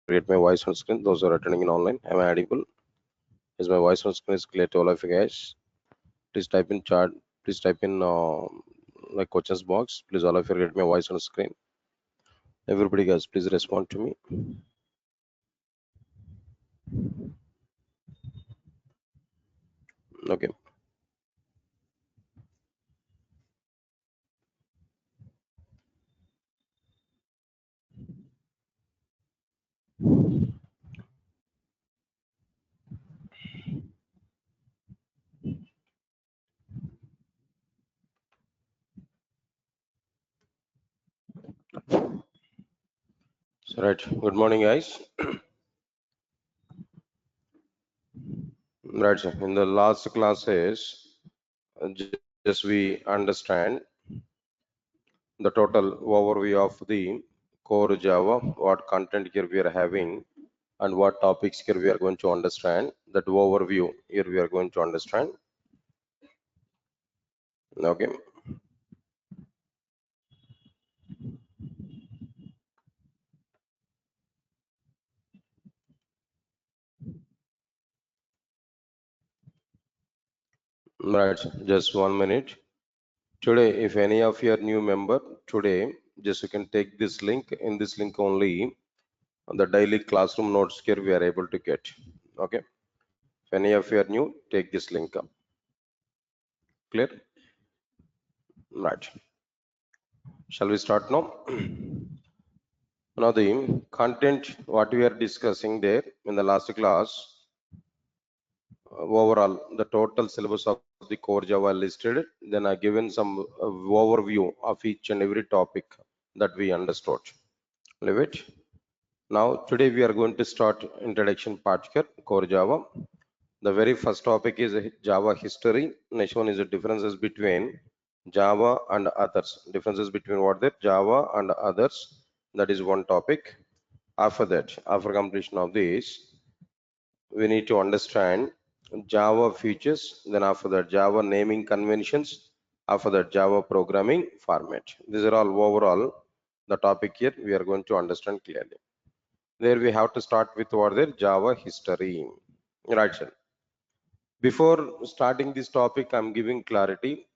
get my voice on screen. Those are attending in online, am I audible? Is my voice on screen is clear to all of you guys? Please type in chat. Please type in like questions box. Please all of you get my voice on screen. Everybody guys, please respond to me. Okay. So, right. Good morning, guys. Right. Sir. In the last classes, just we understand the total overview of the core Java, what content here we are having, and what topics here we are going to understand. That overview here we are going to understand. Okay. Right. Sir. Just 1 minute. Today, if any of you are new member, today, just you can take this link. In this link only, the daily classroom notes here we are able to get. Okay. If any of you are new, take this link up. Clear? Right. Shall we start now? Now the content what we are discussing there in the last class, overall the total syllabus of the core Java listed. Then I given some overview of each and every topic that we understood. Leave it. Now today we are going to start introduction part here, core Java. The very first topic is Java history. Next one is the differences between Java and others. Differences between what that Java and others. That is one topic. After that, after completion of this, we need to understand Java features. Then after that, Java naming conventions. After that, Java programming format. These are all overall the topic here we are going to understand clearly. There we have to start with what there Java history. Right, sir. Before starting this topic, I'm giving clarity.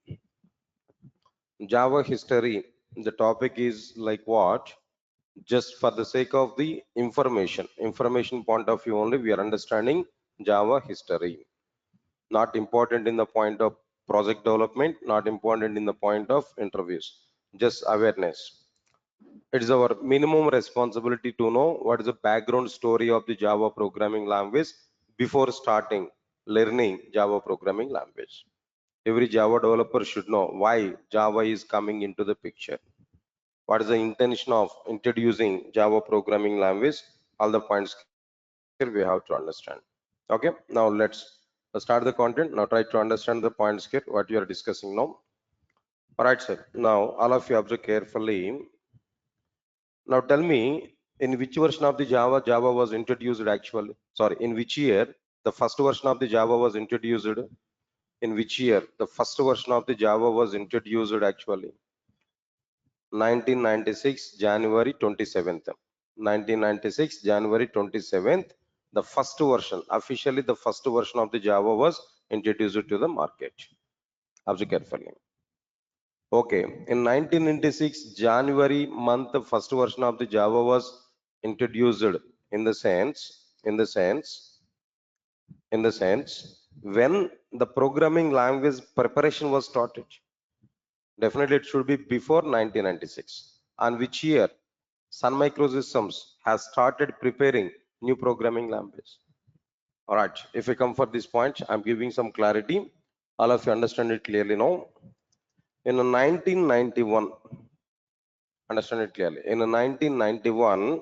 Java history, the topic is like what? Just for the sake of the information point of view only, we are understanding Java history. Not important in the point of project development, not important in the point of interviews. Just awareness. It is our minimum responsibility to know what is the background story of the Java programming language before starting learning Java programming language. Every Java developer should know why Java is coming into the picture. What is the intention of introducing Java programming language? All the points here we have to understand. Okay, now let's start the content. Now try to understand the points here, what you are discussing now. All right, sir. Now all of you observe carefully. Now tell me, in which version of the Java was introduced actually? Sorry, in which year the first version of the Java was introduced? In which year the first version of the Java was introduced actually? 1996 January 27th. 1996 January 27th, the first version, officially the first version of the Java was introduced to the market. Observe carefully. Okay, in 1996 January month, the first version of the Java was introduced in the sense when the programming language preparation was started. Definitely it should be before 1996. On which year Sun Microsystems has started preparing new programming language. All right, if we come for this point, I'm giving some clarity. All of you understand it clearly now. In 1991, understand it clearly. In 1991,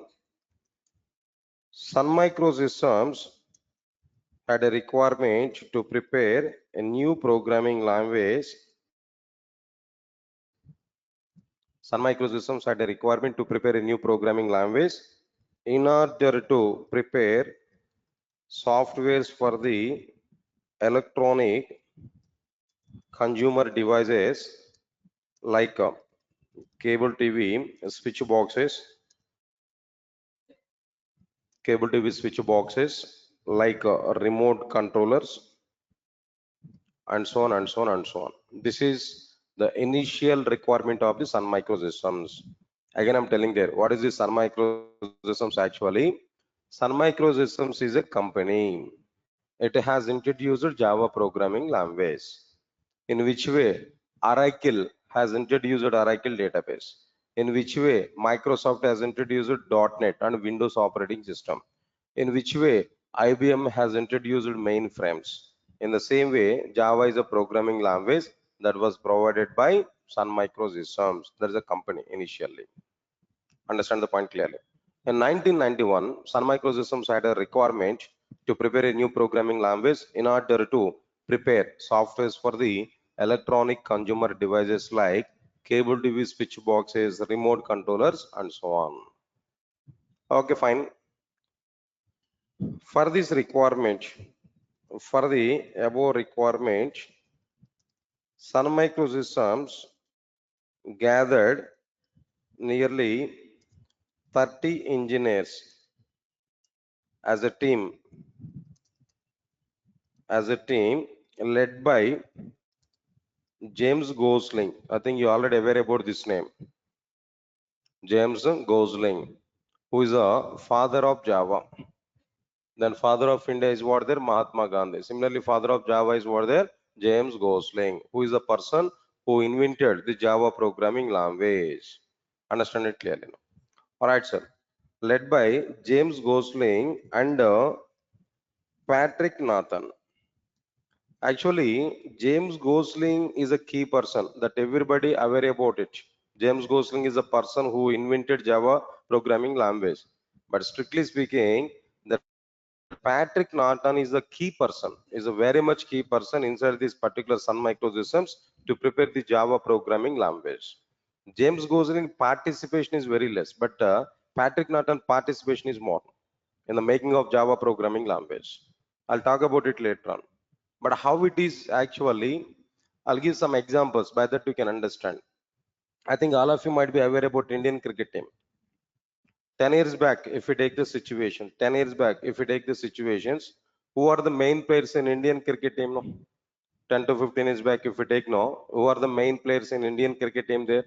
Sun Microsystems had a requirement to prepare a new programming language. Sun Microsystems had a requirement to prepare a new programming language in order to prepare softwares for the electronic consumer devices like cable TV, switch boxes, cable TV switch boxes, like remote controllers, and so on and so on and so on. This is the initial requirement of the Sun Microsystems. Again, I'm telling there, what is the Sun Microsystems actually? Sun Microsystems is a company. It has introduced Java programming language. In which way? Oracle has introduced Oracle database. In which way? Microsoft has introduced .NET and Windows operating system. In which way? IBM has introduced mainframes. In the same way, Java is a programming language that was provided by Sun Microsystems. That is a company initially. Understand the point clearly. In 1991, Sun Microsystems had a requirement to prepare a new programming language in order to prepare softwares for the electronic consumer devices like cable TV switch boxes, remote controllers, and so on. Okay, fine. For this requirement, for the above requirement, Sun Microsystems gathered nearly 30 engineers as a team led by James Gosling. I think you already aware about this name. James Gosling, who is a father of Java. Then father of India is what there? Mahatma Gandhi. Similarly, father of Java is what there? James Gosling, who is the person who invented the Java programming language. Understand it clearly now. All right, sir. Led by James Gosling and Patrick Nathan. Actually, James Gosling is a key person that everybody aware about it. James Gosling is a person who invented Java programming language. But strictly speaking, the Patrick Norton is a key person, is a very much key person inside this particular Sun Microsystems to prepare the Java programming language. James Gosling participation is very less, but Patrick Norton participation is more in the making of Java programming language. I'll talk about it later on. But how it is actually, I'll give some examples by that you can understand. I think all of you might be aware about Indian cricket team. 10 years back, if we take the situation, 10 years back, if we take the situations, who are the main players in Indian cricket team? No? 10 to 15 years back, if we take no, who are the main players in Indian cricket team there?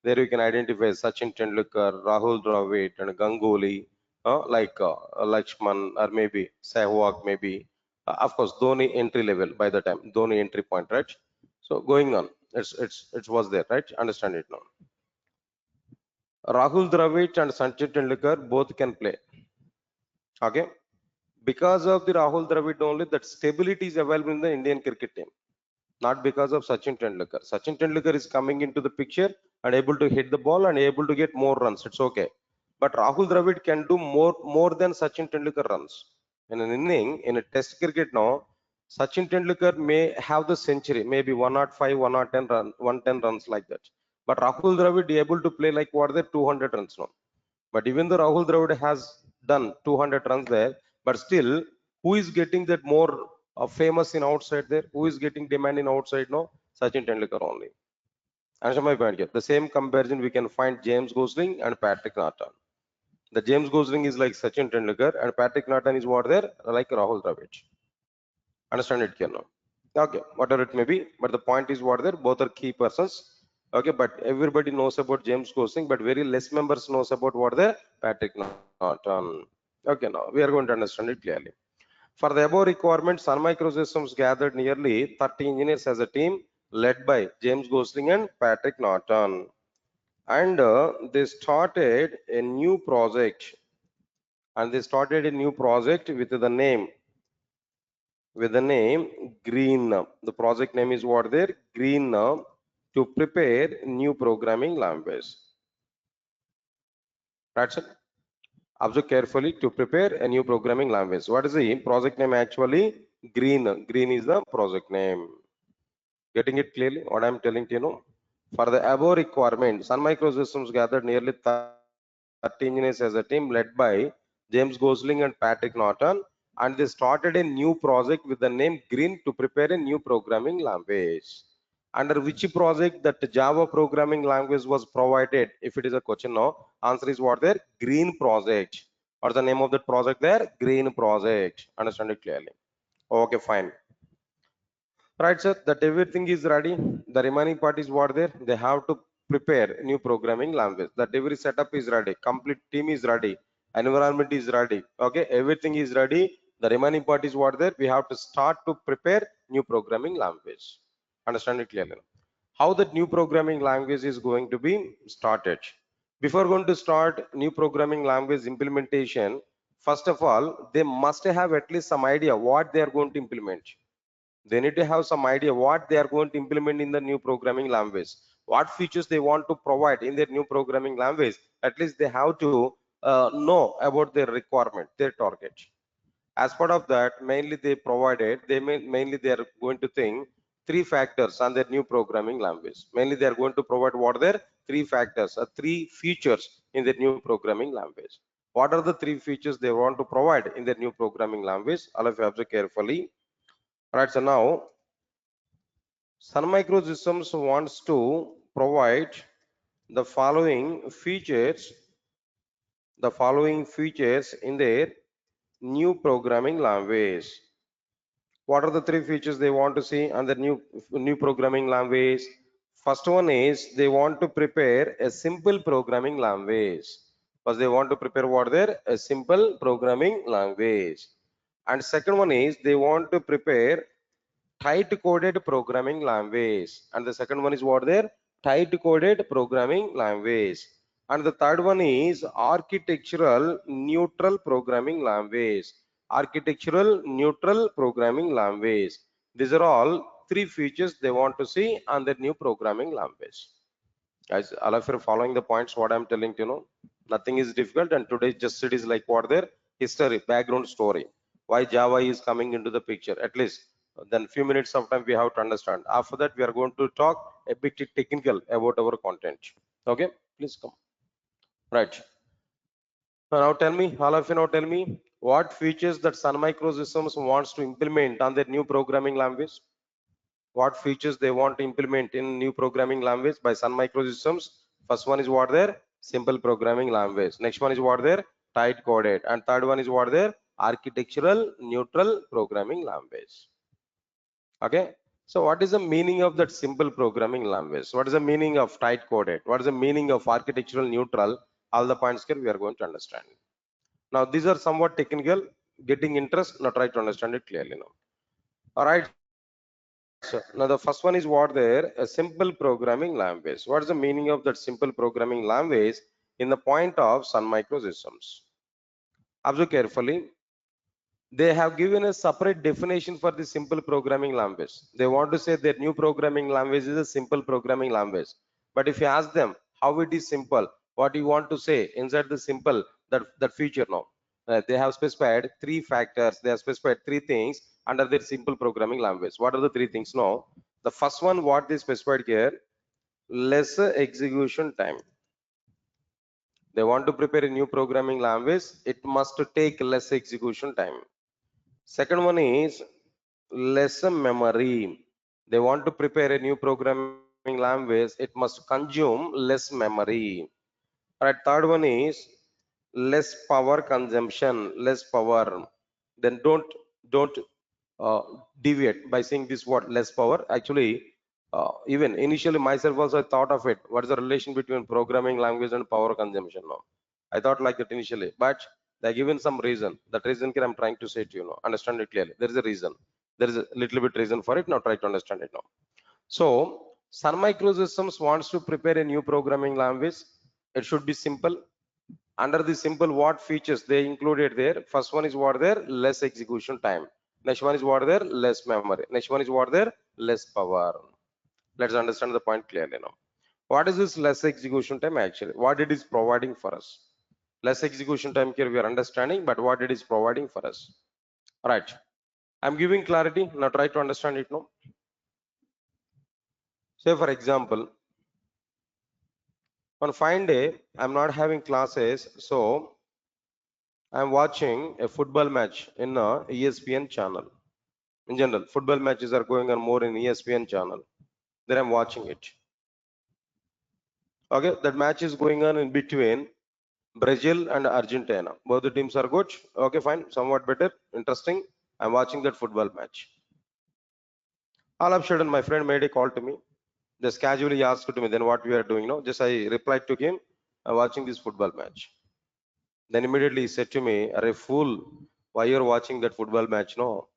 There you can identify Sachin Tendulkar, Rahul Dravid, and Ganguly, Lakshman, or maybe Sehwag, maybe. Of course, Dhoni entry level by the time, Dhoni entry point, right? So going on, it was there, right? Understand it now. Rahul Dravid and Sachin Tendulkar both can play. Okay, because of the Rahul Dravid only, that stability is available in the Indian cricket team. Not because of Sachin Tendulkar. Sachin Tendulkar is coming into the picture and able to hit the ball and able to get more runs. It's okay. But Rahul Dravid can do more than Sachin Tendulkar runs. In an inning, in a test cricket now, Sachin Tendulkar may have the century, maybe 105, 110 run, 110 runs like that. But Rahul Dravid able to play like what they 200 runs now. But even though Rahul Dravid has done 200 runs there, but still, who is getting that more famous in outside there? Who is getting demand in outside now? Sachin Tendulkar only. Understand my point here? The same comparison we can find James Gosling and Patrick Norton. The James Gosling is like Sachin Tendulkar and Patrick Norton is what there? Like Rahul Dravid. Understand it here now? Okay, whatever it may be, but the point is what there? Both are key persons. Okay, but everybody knows about James Gosling, but very less members knows about what the Patrick Norton. Okay, now we are going to understand it clearly. For the above requirement, Sun Microsystems gathered nearly 30 engineers as a team led by James Gosling and Patrick Norton. And they started a new project. With the name Green. The project name is what there? Green, to prepare new programming language. That's it. Observe carefully, to prepare a new programming language. What is the project name actually? Green. Green is the project name. Getting it clearly? What I'm telling to you know? For the above requirement, Sun Microsystems gathered nearly 30 engineers as a team led by James Gosling and Patrick Norton, and they started a new project with the name Green to prepare a new programming language. Under which project that Java programming language was provided? If it is a question now, answer is what there? Green project. What's the name of that project there? Green project. Understand it clearly. Okay, fine. Right, sir, that everything is ready. The remaining part is what there? They have to prepare new programming language. That every setup is ready. Complete team is ready. Environment is ready. Okay, everything is ready. The remaining part is what there? We have to start to prepare new programming language. Understand it clearly. How that new programming language is going to be started. Before going to start new programming language implementation, first of all, they must have at least some idea what they are going to implement. They need to have some idea what they are going to implement in the new programming language, what features they want to provide in their new programming language. At least they have to know about their requirement, their target. As part of that, mainly they provided, mainly they are going to think three factors on their new programming language. Mainly they are going to provide what are their three factors, three features in their new programming language. What are the three features they want to provide in their new programming language? All of you observe carefully. Right, so now Sun Microsystems wants to provide the following features in their new programming language. What are the three features they want to see on the new programming language? First one is they want to prepare a simple programming language. First they want to prepare what there? A simple programming language. And second one is they want to prepare tight coded programming language, and the second one is what there? Tight coded programming language. And the third one is architectural neutral programming language. Architectural neutral programming language. These are all three features they want to see on their new programming language. Guys, all of you are following the points what I'm telling you know? Nothing is difficult, and today just it is like what their history, background story, why Java is coming into the picture. At least then few minutes of time we have to understand. After that we are going to talk a bit technical about our content. Okay, please come. Right, now tell me, all of you now tell me, what features that Sun Microsystems wants to implement on their new programming language? What features they want to implement in new programming language by Sun Microsystems? First one is what there? Simple programming language. Next one is what there? Tight coded. And third one is what there? Architectural neutral programming language. Okay. So what is the meaning of that simple programming language? What is the meaning of tight coded? What is the meaning of architectural neutral? All the points here we are going to understand. Now these are somewhat technical. Getting interest, now try to understand it clearly now. All right. So now the first one is what there? A simple programming language. What is the meaning of that simple programming language in the point of Sun Microsystems? Observe carefully. They have given a separate definition for the simple programming language. They want to say their new programming language is a simple programming language. But if you ask them how it is simple, what you want to say inside the simple, that feature now. They have specified three factors. They have specified three things under their simple programming language. What are the three things now? The first one, what they specified here, lesser execution time. They want to prepare a new programming language. It must take less execution time. Second one is lesser memory. They want to prepare a new programming language. It must consume less memory. Right. Third one is less power consumption, less power. Then don't uh, deviate by saying this word less power. Actually, even initially myself also I thought of it. What is the relation between programming language and power consumption? Now, I thought like that initially, but they given some reason. That reason here I'm trying to say to you know, understand it clearly. There is a reason. There is a little bit reason for it. Now try to understand it now. So Sun Microsystems wants to prepare a new programming language. It should be simple. Under the simple, what features they included there? First one is what there? Less execution time. Next one is what there? Less memory. Next one is what there? Less power. Let's understand the point clearly now. What is this less execution time actually? What it is providing for us? Less execution time here we are understanding, but what it is providing for us? Right. I'm giving clarity. Now try to understand it now. Say for example, on fine day, I'm not having classes, so I'm watching a football match in a ESPN channel. In general, football matches are going on more in ESPN channel. Then I'm watching it. Okay, that match is going on in between Brazil and Argentina. Both the teams are good. Okay, fine. Somewhat better. Interesting. I'm watching that football match. All of a sudden, my friend made a call to me. Just casually asked to me, then what we are doing now? Just I replied to him, I'm watching this football match. Then immediately he said to me, "Arey fool, why you're watching that football match? No,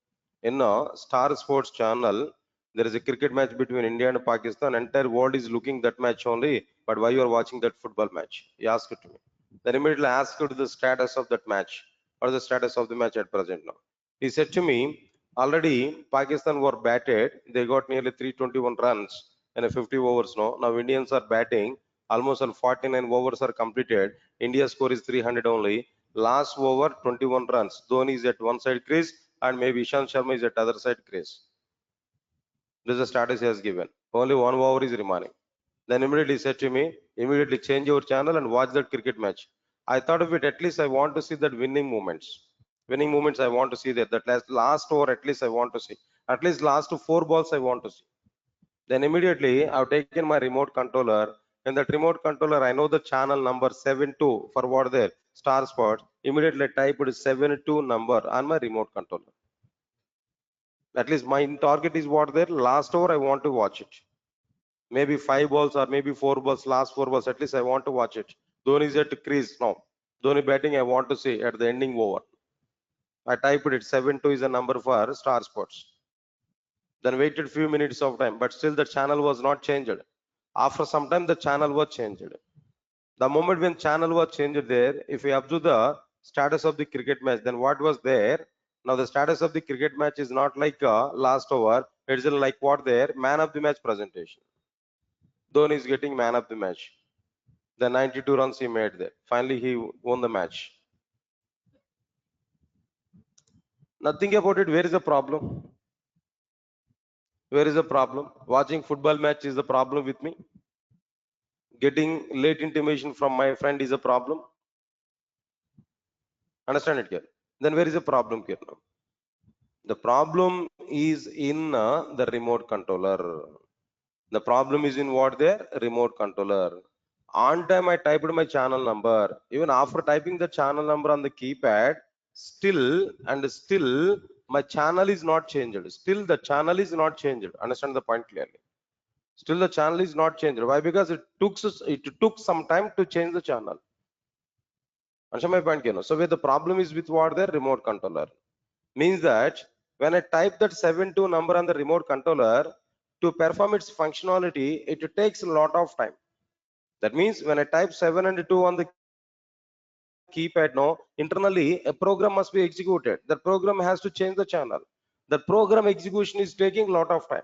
in a Star Sports channel, there is a cricket match between India and Pakistan. Entire world is looking that match only. But why you are watching that football match?" He asked it to me. Then immediately I asked the status of that match. What is the status of the match at present now? He said to me, already Pakistan were batted. They got nearly 321 runs in 50 overs now. Now Indians are batting. Almost all 49 overs are completed. India's score is 300 only. Last over 21 runs. Dhoni is at one side crease and maybe Ishan Sharma is at other side crease. This is the status he has given. Only one over is remaining. Then immediately said to me, immediately change your channel and watch that cricket match. I thought of it, at least I want to see that winning moments. Winning moments I want to see that. That last over at least I want to see. At least last 4 balls I want to see. Then immediately I've taken my remote controller. In that remote controller, I know the channel number 72 for what there, Star Sports. Immediately I typed 72 number on my remote controller. At least my target is what there, last over I want to watch it. Maybe 5 balls or maybe 4 balls, last 4 balls, at least I want to watch it. Dhoni is at crease now. Dhoni batting I want to see at the ending over. I typed it, 72 is a number for Star Sports. Then waited few minutes of time, but still the channel was not changed. After some time, the channel was changed. The moment when channel was changed there, if we observe the status of the cricket match, then what was there? Now the status of the cricket match is not like last over. It's like what there? Man of the match presentation. Dhoni is getting man of the match. The 92 runs he made there. Finally, he won the match. Nothing about it. Where is the problem? Where is the problem? Watching football match is the problem with me. Getting late intimation from my friend is a problem. Understand it here? Then where is the problem here now? The problem is in the remote controller. The problem is in what there? Remote controller. On time I typed my channel number. Even after typing the channel number on the keypad, still my channel is not changed. Still the channel is not changed. Understand the point clearly? Still the channel is not changed. Why? Because it took some time to change the channel. Understand my point, Keno? So where the problem is with what there? Remote controller. Means that when I type that 72 number on the remote controller, to perform its functionality, it takes a lot of time. That means when I type 7 and 2 on the keypad now, internally a program must be executed. The program has to change the channel. The program execution is taking a lot of time.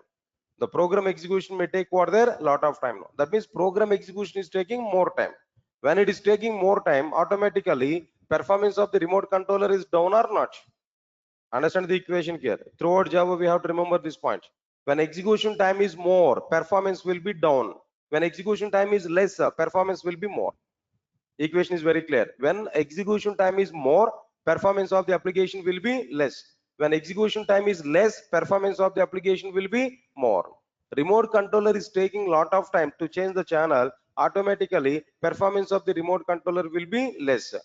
The program execution may take what there? Lot of time now. That means program execution is taking more time. When it is taking more time, automatically performance of the remote controller is down or not. Understand the equation here. Throughout Java, we have to remember this point. When execution time is more, performance will be down. When execution time is less, performance will be more. Equation is very clear. When execution time is more, performance of the application will be less. When execution time is less, performance of the application will be more. Remote controller is taking lot of time to change the channel. Automatically, performance of the remote controller will be less.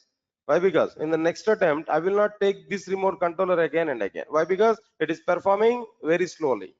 Why? Because in the next attempt, I will not take this remote controller again and again. Why? Because it is performing very slowly.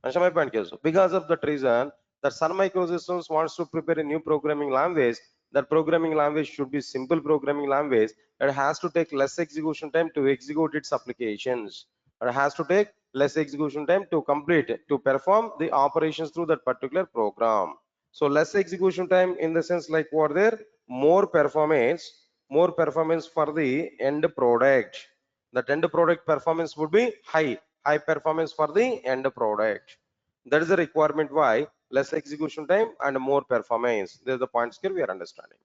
Understand my point, Kesu? Because of that reason, that Sun Microsystems wants to prepare a new programming language. That programming language should be simple programming language. It has to take less execution time to execute its applications. It has to take less execution time to complete, to perform the operations through that particular program. So less execution time in the sense like what there, more performance for the end product. That end product performance would be high performance for the end product. That is the requirement why less execution time and more performance. There's the points here we are understanding.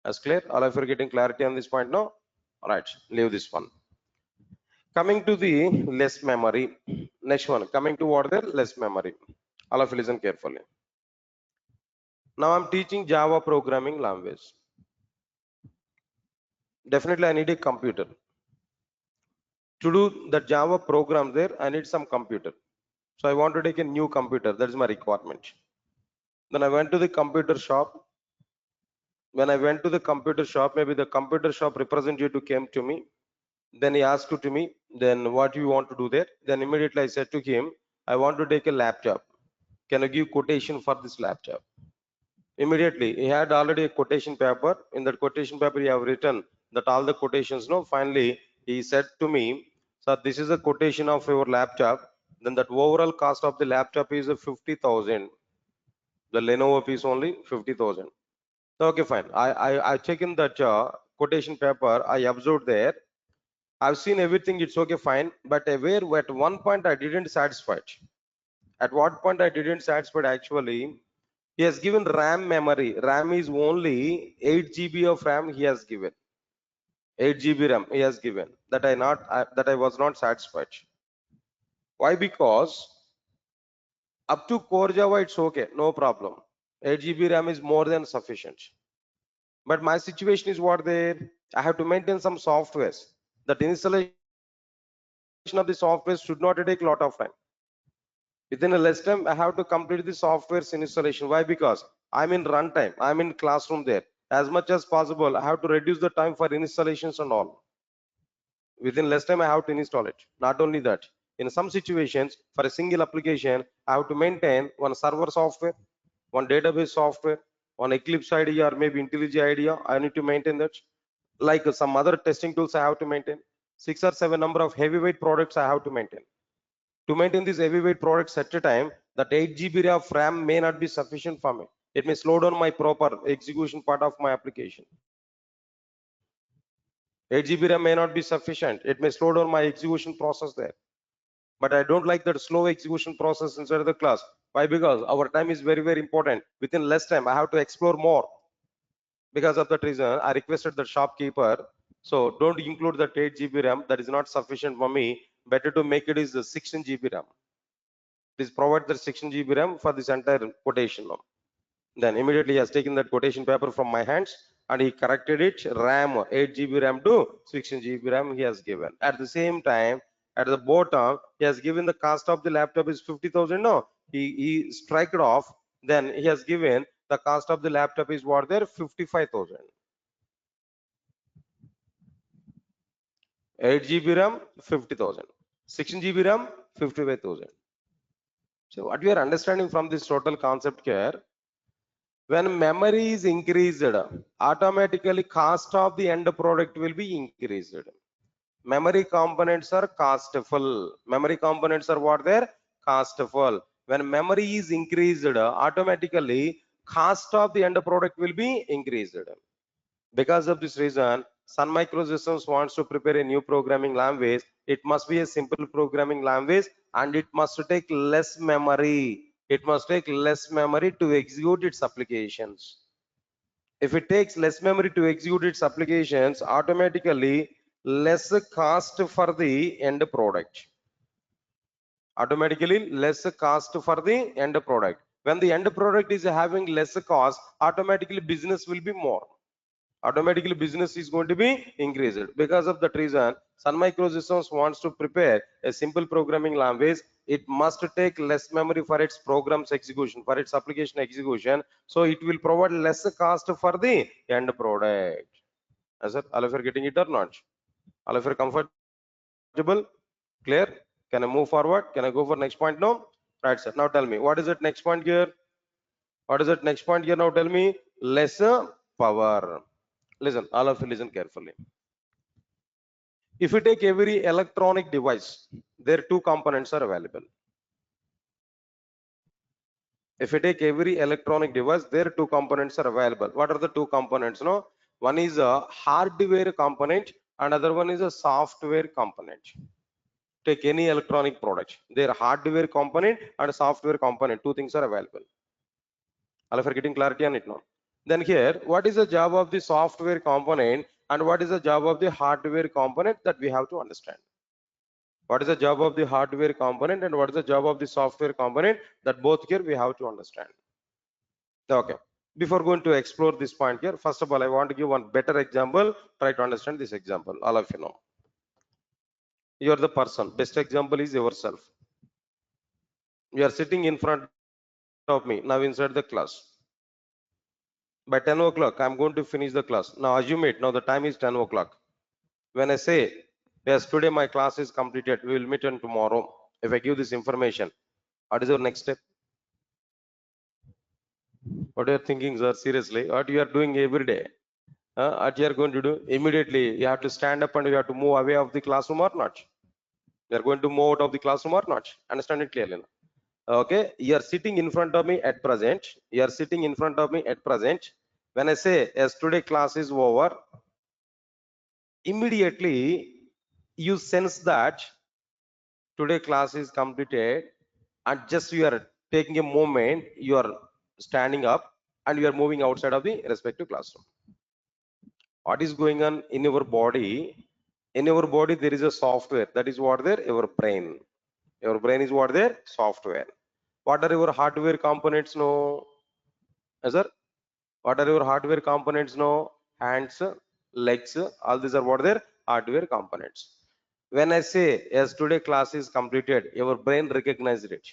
As clear? All of you are getting clarity on this point now? All right, leave this one. Coming to the less memory. Next one, coming to what there? Less memory. All of you listen carefully. Now I'm teaching Java programming language. Definitely I need a computer. To do the Java program there, I need some computer. So I want to take a new computer. That is my requirement. Then I went to the computer shop. When I went to the computer shop, maybe the computer shop representative came to me. Then he asked to me, then what do you want to do there? Then immediately I said to him, I want to take a laptop. Can you give quotation for this laptop? Immediately, he had already a quotation paper. In that quotation paper, he have written that all the quotations. No, finally, he said to me, "Sir, this is a quotation of your laptop. Then that overall cost of the laptop is 50,000. The Lenovo piece only 50,000. Okay, fine. I check in that quotation paper. I observed there. I've seen everything. It's okay, fine. But where at one point I didn't satisfied. At what point I didn't satisfied actually? He has given RAM memory. RAM is only 8 GB of RAM. He has given 8 GB RAM. He has given that I was not satisfied. Why? Because up to core Java it's okay, no problem. 8 GB RAM is more than sufficient. But my situation is what there. I have to maintain some softwares. That installation of the software should not take a lot of time. Within a less time, I have to complete the software's installation. Why? Because I'm in runtime, I'm in classroom there. As much as possible, I have to reduce the time for installations and all. Within less time, I have to install it. Not only that, in some situations, for a single application, I have to maintain one server software, one database software, one Eclipse IDE or maybe IntelliJ IDEA. I need to maintain that. Like some other testing tools, I have to maintain. 6 or 7 number of heavyweight products I have to maintain. To maintain these heavyweight products at a time, that 8 GB of RAM may not be sufficient for me. It may slow down my proper execution part of my application. 8 GB RAM may not be sufficient. It may slow down my execution process there. But I don't like that slow execution process inside of the class. Why? Because our time is very, very important. Within less time, I have to explore more. Because of that reason, I requested the shopkeeper. So don't include that 8 GB RAM. That is not sufficient for me. Better to make it is the 16 GB RAM. Please provide the 16 GB RAM for this entire quotation now. Then immediately he has taken that quotation paper from my hands and he corrected it. RAM 8 GB RAM to 16 GB RAM he has given. At the same time, at the bottom, he has given the cost of the laptop is 50,000. No, he strike it off. Then he has given the cost of the laptop is what there 55,000. 8 GB RAM 50,000. 16 GB RAM 55,000. So what we are understanding from this total concept here, when memory is increased, automatically cost of the end product will be increased. Memory components are costful. Memory components are what they're costful. When memory is increased, automatically cost of the end product will be increased. Because of this reason, Sun Microsystems wants to prepare a new programming language. It must be a simple programming language and it must take less memory. It must take less memory to execute its applications. If it takes less memory to execute its applications, automatically less cost for the end product. Automatically less cost for the end product. When the end product is having less cost, automatically business will be more. Automatically business is going to be increased. Because of that reason, Sun Microsystems wants to prepare a simple programming language. It must take less memory for its programs execution, for its application execution. So it will provide less cost for the end product. Sir, all of you are getting it or not? All of you are comfortable? Clear? Can I move forward? Can I go for next point now? Right, sir. Now tell me, what is it next point here? What is it next point here? Now tell me, less power. Listen, all of you listen carefully. If you take every electronic device, there two components are available. If you take every electronic device, there two components are available. What are the two components? No, one is a hardware component, and other one is a software component. Take any electronic product, their hardware component and software component. Two things are available. All of you are getting clarity on it now. Then here, what is the job of the software component and what is the job of the hardware component that we have to understand. What is the job of the hardware component and what is the job of the software component, that both here we have to understand. Okay. Before going to explore this point here, first of all, I want to give one better example. Try to understand this example. All of you know. You are the person. Best example is yourself. You are sitting in front of me now inside the class. By 10 o'clock, I'm going to finish the class. Now assume it. Now the time is 10 o'clock. When I say, yes, today my class is completed, we will meet on tomorrow. If I give this information, what is your next step? What are you thinking, sir? Seriously, what you are doing every day? What you are going to do? Immediately, you have to stand up and you have to move away of the classroom or not? You are going to move out of the classroom or not? Understand it clearly now. Okay, you are sitting in front of me at present. You are sitting in front of me at present. When I say, yes, today class is over, immediately you sense that today class is completed, and just you are taking a moment, you are standing up and you are moving outside of the respective classroom. What is going on in your body? In your body there is a software. That is what there? Your brain. Your brain is what there? Software. What are your hardware components? No, yes, sir. What are your hardware components? No, hands, legs, all these are what their hardware components. When I say, yes, today class is completed, your brain recognizes it.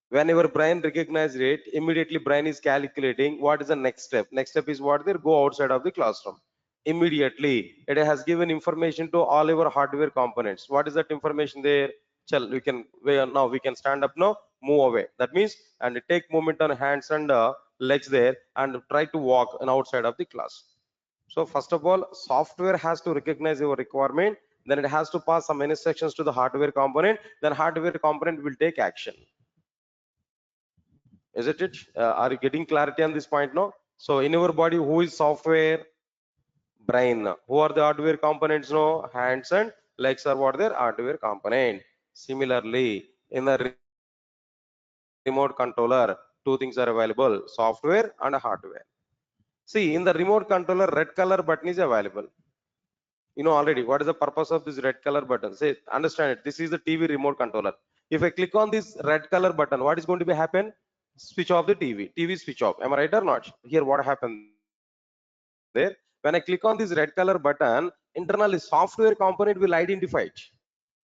When your brain recognizes it, immediately brain is calculating what is the next step. Next step is what? There, go outside of the classroom. Immediately it has given information to all your hardware components. What is that information there? Chal, now we can stand up now, move away. That means, and take movement on hands and legs there, and try to walk on outside of the class. So first of all, software has to recognize your requirement, then it has to pass some instructions to the hardware component, then hardware component will take action. Isn't it? Are you getting clarity on this point now? So in your body, who is software? Brain. Who are the hardware components? No, hands and legs are what their hardware component. Similarly, in the remote controller, two things are available: software and hardware. See, in the remote controller, red color button is available. You know already what is the purpose of this red color button. Say, understand it. This is the TV remote controller. If I click on this red color button, what is going to be happen? Switch off the TV switch off. Am I right or not? Here what happened there? When I click on this red color button, internally software component will identify it.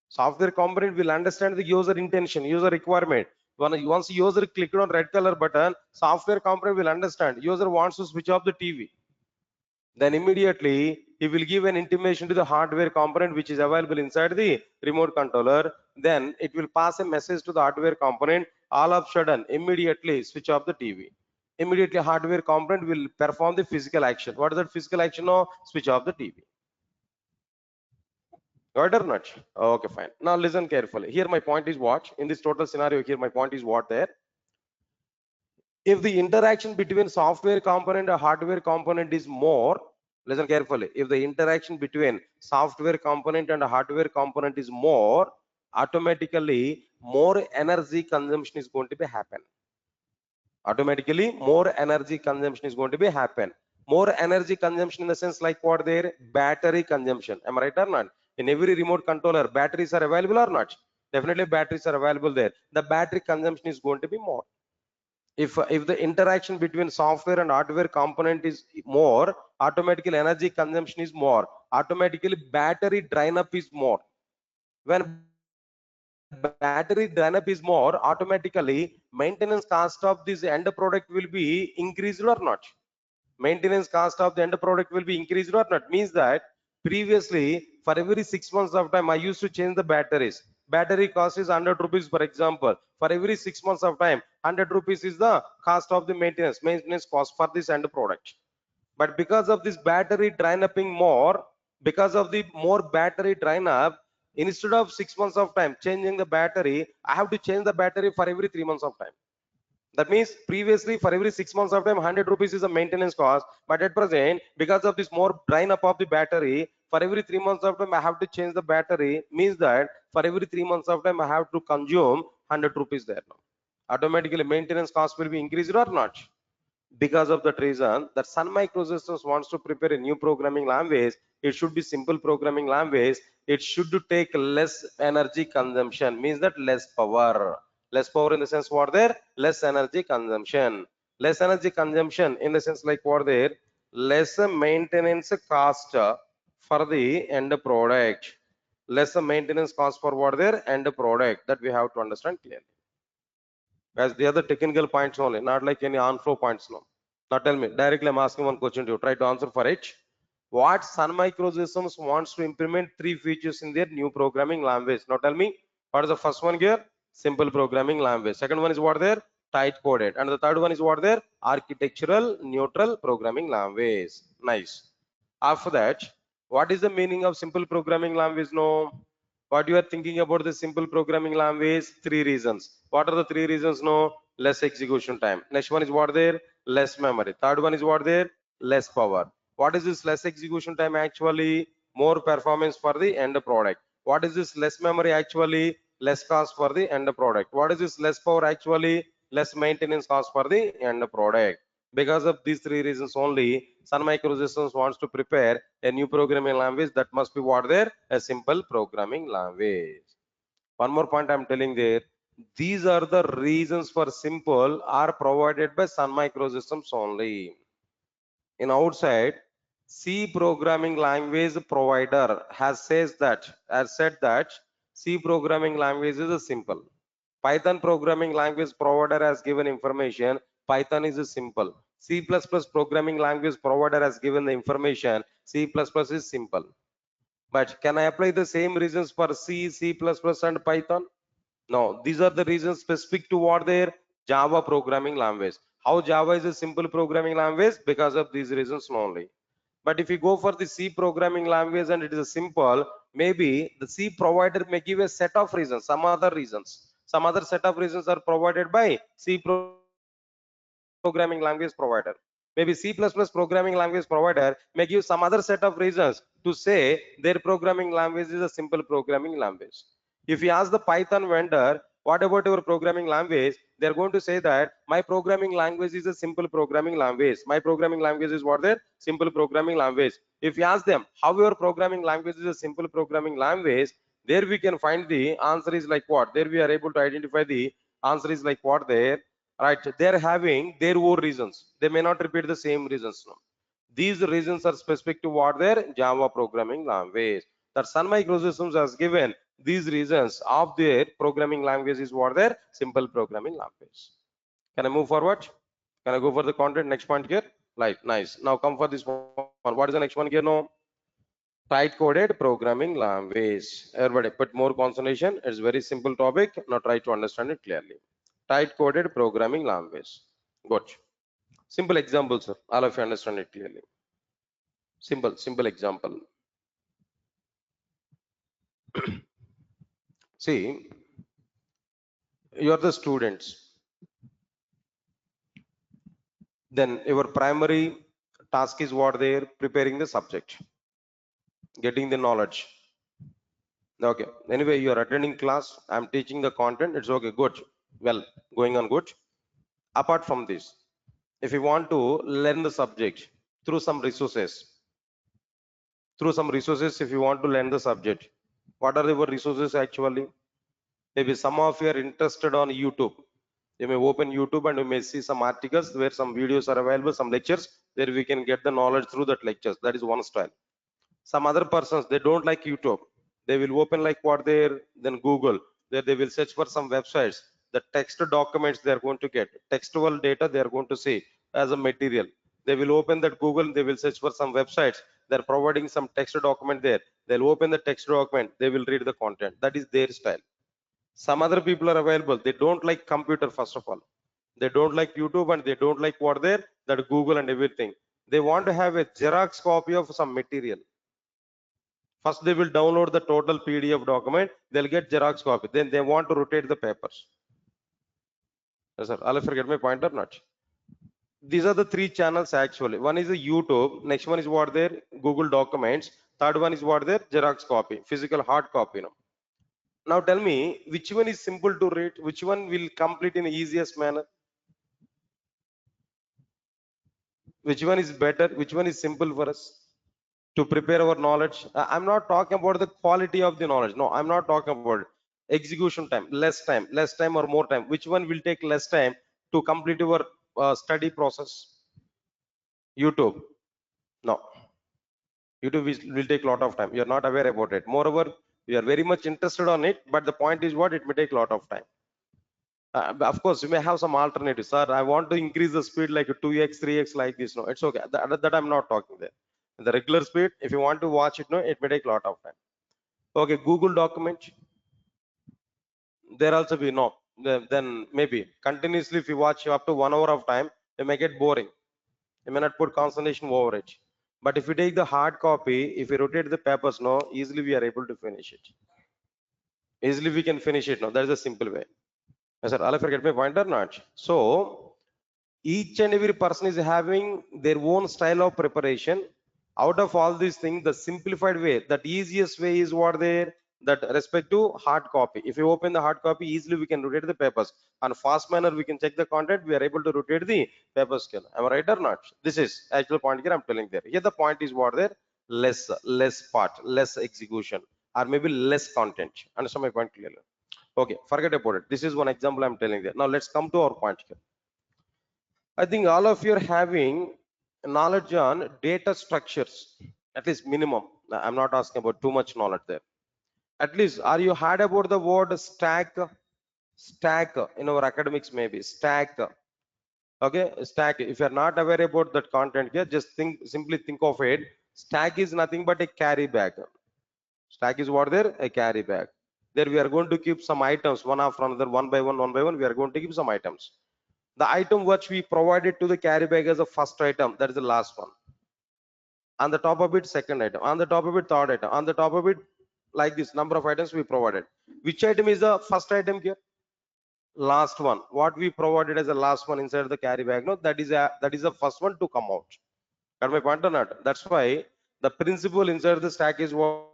Software component will understand the user intention, user requirement. Once user clicked on red color button, software component will understand user wants to switch off the TV. Then immediately he will give an intimation to the hardware component which is available inside the remote controller. Then it will pass a message to the hardware component. All of a sudden, immediately switch off the TV. Immediately hardware component will perform the physical action. What is that physical action? No, switch off the TV. Got it or not? Okay, fine. Now listen carefully. Here my point is what? In this total scenario here, my point is what there? If the interaction between software component and hardware component is more, listen carefully, if the interaction between software component and hardware component is more, automatically more energy consumption is going to be happen. Automatically more energy consumption is going to be happen. More energy consumption in the sense like what there? Battery consumption. Am I right or not? In every remote controller, batteries are available or not? Definitely batteries are available there. The battery consumption is going to be more. If the interaction between software and hardware component is more, automatically energy consumption is more, automatically battery drain up is more. When battery drain up is more, automatically maintenance cost of this end product will be increased or not? Maintenance cost of the end product will be increased or not? Means that previously for every 6 months of time I used to change the batteries. Battery cost is 100 rupees, for example. For every 6 months of time, 100 rupees is the cost of the maintenance cost for this end product. But because of this battery drain upping more, because of the more battery drain up, instead of 6 months of time changing the battery, I have to change the battery for every 3 months of time. That means previously for every 6 months of time 100 rupees is a maintenance cost, but at present because of this more drain up of the battery, for every 3 months of time I have to change the battery. Means that for every 3 months of time I have to consume 100 rupees there now. Automatically maintenance cost will be increased or not? Because of that reason, that Sun Microsystems wants to prepare a new programming language. It should be simple programming language. It should take less energy consumption. Means that less power. Less power in the sense what there? Less energy consumption. Less energy consumption in the sense like what there? Less maintenance cost for the end product. Less maintenance cost for what there? End product. That we have to understand clearly. As the other technical points only, not like any on-flow points now. Now tell me, directly I'm asking one question to you. Try to answer for it. What Sun Microsystems wants to implement three features in their new programming language? Now tell me, what is the first one here? Simple programming language. Second one is what there? Tight coded. And the third one is what there? Architectural neutral programming language. Nice. After that, what is the meaning of simple programming language? No. What you are thinking about the simple programming language? Three reasons. What are the three reasons? No. Less execution time. Next one is what there? Less memory. Third one is what there? Less power. What is this less execution time actually? More performance for the end product. What is this less memory actually? Less cost for the end product. What is this less power actually? Less maintenance cost for the end product. Because of these three reasons only, Sun Microsystems wants to prepare a new programming language that must be what there? A simple programming language. One more point I'm telling there. These are the reasons for simple are provided by Sun Microsystems only. In outside, C programming language provider has said that C programming language is a simple. Python programming language provider has given information. Python is a simple. C++ programming language provider has given the information. C++ is simple. But can I apply the same reasons for C, C++ and Python? No, these are the reasons specific to what their Java programming language. How Java is a simple programming language? Because of these reasons only. But if you go for the C programming language and it is a simple, maybe the C provider may give a set of reasons, some other reasons. Some other set of reasons are provided by C programming language provider. Maybe C++ programming language provider may give some other set of reasons to say their programming language is a simple programming language. If you ask the Python vendor, what about your programming language? They're going to say that my programming language is a simple programming language. My programming language is what their simple programming language. If you ask them how your programming language is a simple programming language, there we can find the answer is like what? There we are able to identify the answer is like what there, right? They're having their own reasons. They may not repeat the same reasons. No. These reasons are specific to what their Java programming language. That Sun Microsystems has given these reasons of their programming language is what their simple programming language. Can I move forward? Can I go for the content? Next point here. Right, nice. Now come for this one. What is the next one here? No. Tight coded programming language. Everybody put more concentration. It's very simple topic. Now try to understand it clearly. Tight coded programming language. Good. Simple example, sir. All of you understand it clearly. Simple example. See, you are the students. Then your primary task is what they are preparing the subject, getting the knowledge. Okay. Anyway, you are attending class. I'm teaching the content. It's okay. Good. Well, going on good. Apart from this, if you want to learn the subject through some resources, if you want to learn the subject, what are your resources actually? Maybe some of you are interested on YouTube. You may open YouTube and you may see some articles where some videos are available, some lectures. There we can get the knowledge through that lectures. That is one style. Some other persons, they don't like YouTube. They will open like what they're, then Google. There they will search for some websites. The text documents they are going to get. Textual data they are going to see as a material. They will open that Google. They will search for some websites. They're providing some text document there. They'll open the text document. They will read the content. That is their style. Some other people are available. They don't like computer first of all. They don't like YouTube and they don't like what there, that Google and everything. They want to have a Xerox copy of some material. First they will download the total PDF document. They'll get Xerox copy. Then they want to rotate the papers. Yes, sir. I'll forget my point or not. These are the three channels actually. One is the YouTube. Next one is what there, Google Documents. Third one is what there, Xerox copy, physical hard copy. Now tell me, which one is simple to read? Which one will complete in the easiest manner? Which one is better? Which one is simple for us to prepare our knowledge? I'm not talking about the quality of the knowledge. No, I'm not talking about it. Execution time, less time or more time. Which one will take less time to complete your study process? YouTube. No, YouTube will take a lot of time. You're not aware about it. Moreover, you are very much interested on it, but the point is what? It may take a lot of time. Of course, you may have some alternatives. Sir, I want to increase the speed like 2x, 3x like this. No, it's okay. That I'm not talking there. The regular speed, if you want to watch it, no, it may take a lot of time. Okay, Google document. There also be no. Then maybe continuously, if you watch up to 1 hour of time, it may get boring. You may not put concentration over it. But if you take the hard copy, if you rotate the papers, no, easily we are able to finish it. Easily we can finish it. No, that is a simple way. Yes, sir. I'll forget my point or not. So each and every person is having their own style of preparation. Out of all these things, the simplified way, that easiest way is what there, that respect to hard copy. If you open the hard copy, easily we can rotate the papers. On fast manner, we can check the content. We are able to rotate the paper scale. Am I right or not? This is actual point here I'm telling there. Here the point is what there, less part, less execution, or maybe less content. Understand my point clearly? Okay, forget about it. This is one example I'm telling there. Now let's come to our point here. I think all of you are having knowledge on data structures, at least minimum. I'm not asking about too much knowledge there. At least, are you heard about the word stack? Stack in our academics, maybe stack. Okay, stack. If you're not aware about that content here, just simply think of it. Stack is nothing but a carry bag. Stack is what there? A carry bag. There we are going to keep some items, one after another, one by one, one by one. We are going to keep some items. The item which we provided to the carry bag as a first item, that is the last one. On the top of it, second item. On the top of it, third item. On the top of it, like this number of items we provided. Which item is the first item here? Last one. What we provided as the last one inside the carry bag, no, that is the first one to come out. Got my point or not? That's why the principle inside the stack is what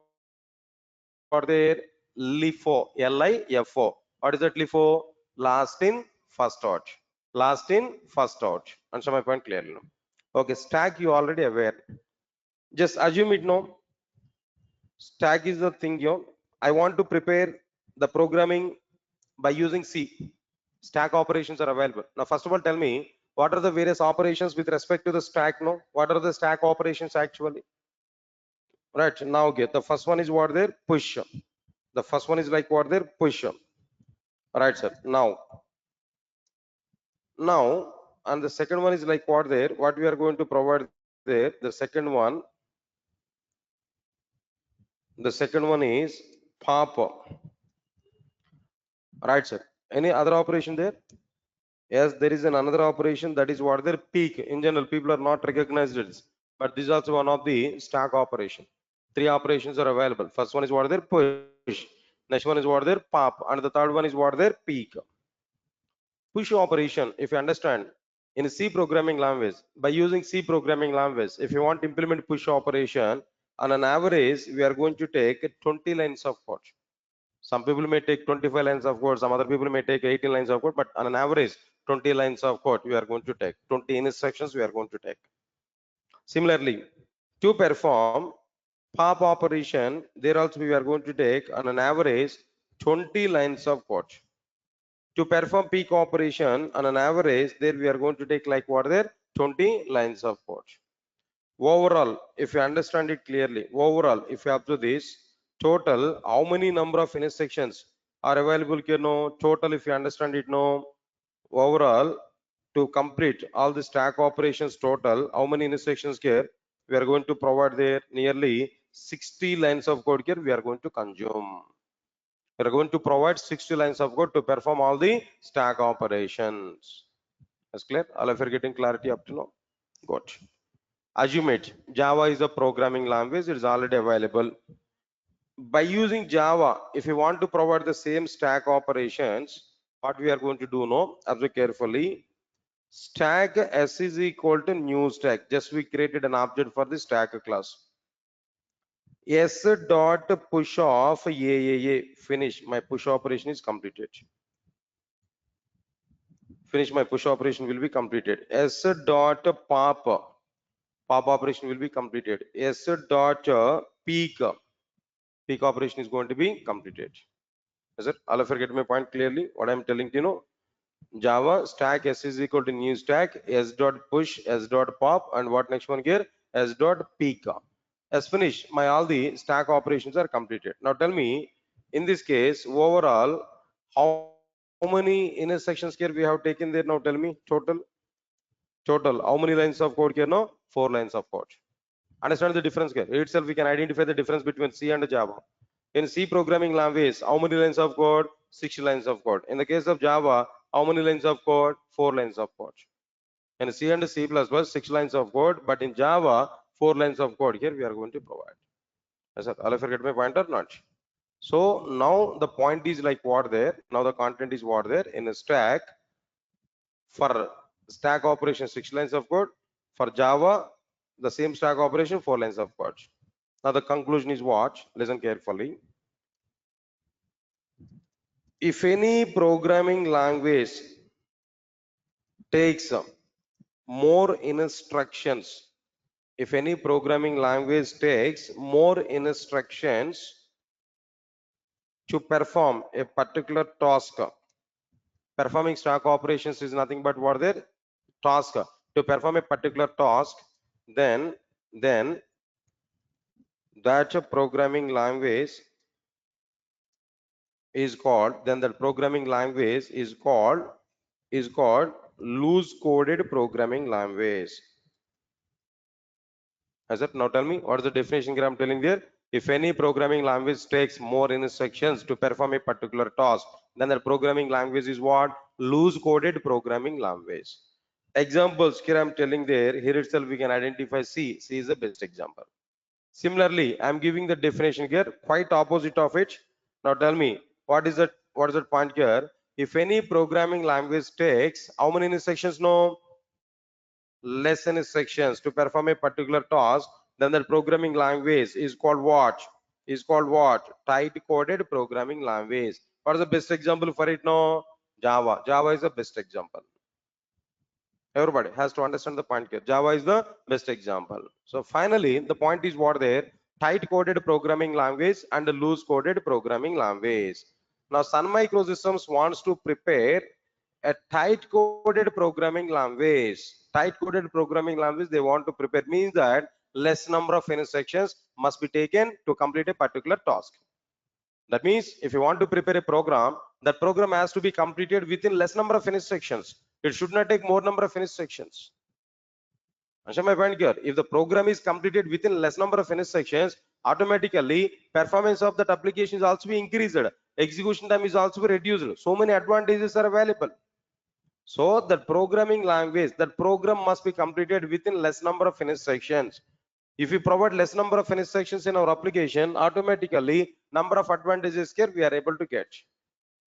there, LIFO, LIFO. What is that LIFO? Last in, first out. Last in, first out. Answer my point clearly. No? Okay, stack you already aware. Just assume it no. Stack is the thing you. I want to prepare the programming by using C. Stack operations are available. Now, first of all, tell me what are the various operations with respect to the stack? No, what are the stack operations actually? Right now, get the first one is what there, push. The first one is like what there, push. Right, sir. Now, and the second one is like what there, what we are going to provide there. The second one is pop. Right, sir. Any other operation there? Yes, there is another operation, that is what their peak. In general, people are not recognized it, but this is also one of the stack operation. Three operations are available. First one is what their push. Next one is what their pop, and the third one is what their peak. Push operation, if you understand, in C programming language, by using C programming language, if you want to implement push operation, on an average, we are going to take 20 lines of code. Some people may take 25 lines of code, some other people may take 18 lines of code, but on an average, 20 lines of code we are going to take, 20 instructions we are going to take. Similarly, to perform pop operation, there also we are going to take on an average 20 lines of code. To perform peak operation on an average, there we are going to take like what there, 20 lines of code. Overall, if you understand it clearly, overall, if you observe this, total, how many number of intersections are available here? No, total, if you understand it, no, overall, to complete all the stack operations total, how many intersections here? We are going to provide there nearly 60 lines of code here we are going to consume. We are going to provide 60 lines of code to perform all the stack operations. That's clear? All of you are getting clarity up to now? Good. Assume it. Java is a programming language. It is already available. By using Java, if you want to provide the same stack operations, what we are going to do now, observe carefully. Stack S is equal to new stack. Just we created an object for the stack class. S dot push off AAA. Finish. My push operation is completed. Finish. My push operation will be completed. S dot pop. Pop operation will be completed. S dot peak. Peak operation is going to be completed. Is it? All of you get my point clearly? What I'm telling you know? Java stack S is equal to new stack, S dot push, S dot pop, and what next one here? S dot peak. As finished, my all the stack operations are completed. Now tell me, in this case, overall, how many inner sections here we have taken there? Now tell me total. Total. How many lines of code here? No, 4 lines of code. Understand the difference here. Itself we can identify the difference between C and Java. In C programming language, how many lines of code? 6 lines of code. In the case of Java, how many lines of code? 4 lines of code. In C and C++, 6 lines of code, but in Java, 4 lines of code. Here we are going to provide. Yes, sir. All of you get my point or not? So now the point is like what there. Now the content is what there in a stack. For stack operation, 6 lines of code. For Java, the same stack operation, 4 lines of code. Now the conclusion is what? Listen carefully. If any programming language takes more instructions, if any programming language takes more instructions to perform a particular task, performing stack operations is nothing but what their task. To perform a particular task, then that programming language is called, then the programming language is called loose coded programming language. As it now tell me what is the definition here I'm telling there. If any programming language takes more instructions to perform a particular task, then the programming language is what? Loose coded programming language. Examples here I'm telling there. Here itself we can identify C. C is the best example. Similarly, I'm giving the definition here, quite opposite of it. Now tell me, what is that point here? If any programming language takes how many instructions? No, less instructions to perform a particular task, then the programming language is called what? Is called what? Tight coded programming language. What is the best example for it? No, Java. Java is the best example. Everybody has to understand the point here. Java is the best example. So finally, the point is what there? Tight coded programming language and loose coded programming language. Now Sun Microsystems wants to prepare a tight coded programming language. Tight coded programming language they want to prepare means that less number of instructions must be taken to complete a particular task. That means if you want to prepare a program, that program has to be completed within less number of instructions. It should not take more number of instructions. Understand my point here? If the program is completed within less number of instructions, automatically performance of that application is also be increased. Execution time is also be reduced. So many advantages are available. So the programming language, that program must be completed within less number of instructions. If we provide less number of instructions in our application, automatically number of advantages here we are able to get.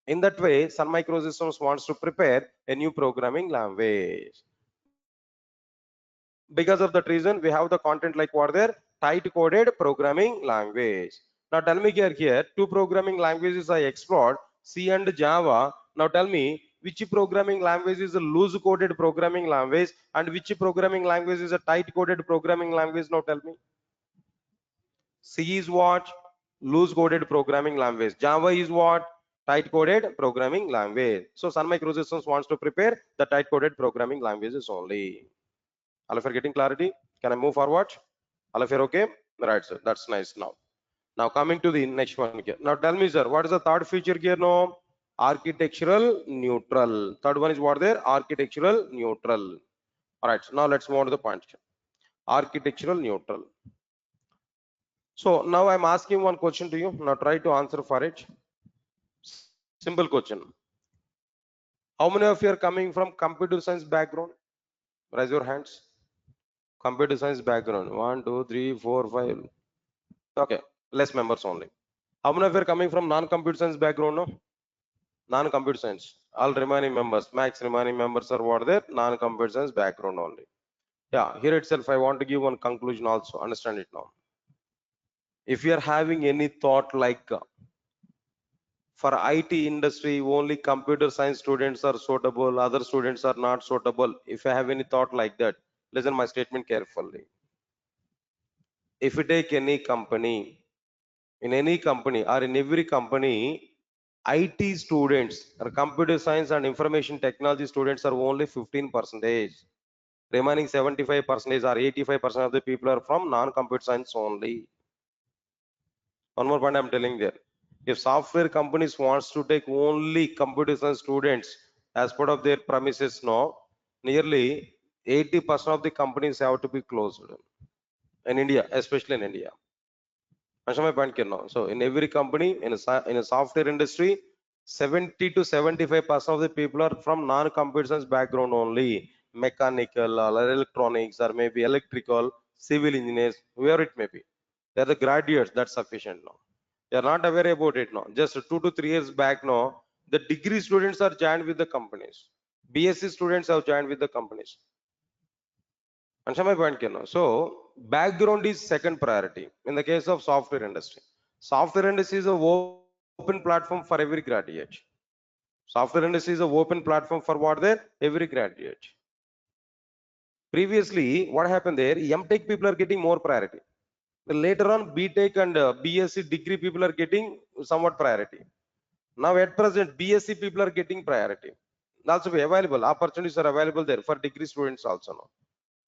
In that way, Sun Microsystems wants to prepare a new programming language. Because of that reason, we have the content like what there? Tight coded programming language. Now tell me here, two programming languages I explored, C and Java. Now tell me which programming language is a loose coded programming language and which programming language is a tight coded programming language. Now tell me. C is what? Loose coded programming language. Java is what? Tight coded programming language. So Sun Microsystems wants to prepare the tight coded programming languages only. All of you are getting clarity? Can I move forward? All of you are okay? Right, sir. That's nice now. Now coming to the next one here. Now tell me, sir, what is the third feature here now? Architectural neutral. Third one is what there? Architectural neutral. All right. So now let's move on to the point here. Architectural neutral. So now I'm asking one question to you. Now try to answer for it. Simple question. How many of you are coming from computer science background? Raise your hands. Computer science background. 1, 2, 3, 4, 5. Okay, less members only. How many of you are coming from non-computer science background? No? Non-computer science. All remaining members, max remaining members are what there? Non-computer science background only. Yeah, here itself I want to give one conclusion also. Understand it now. If you are having any thought like for IT industry only computer science students are suitable, other students are not suitable. If I have any thought like that, listen my statement carefully. If you take any company, in any company or in every company, IT students or computer science and information technology students are only 15%. Remaining 75% or 85% of the people are from non-computer science only. One more point I'm telling there. If software companies wants to take only computer science students as part of their premises now, nearly 80% of the companies have to be closed in India, especially in India. Understand my point here now? So in every company, in a software industry, 70 to 75% of the people are from non-computer science background only, mechanical or electronics or maybe electrical, civil engineers, whoever it may be. They're the graduates. That's sufficient now. They are not aware about it now. Just 2 to 3 years back now, the degree students are joined with the companies. BSc students have joined with the companies. Understand my point, Keno? So background is second priority in the case of software industry. Software industry is a open platform for every graduate. Software industry is a open platform for what there? Every graduate. Previously, what happened there? MTech people are getting more priority. Later on, BTech and BSc degree people are getting somewhat priority. Now at present, BSc people are getting priority. Also be available. Opportunities are available there for degree students also now.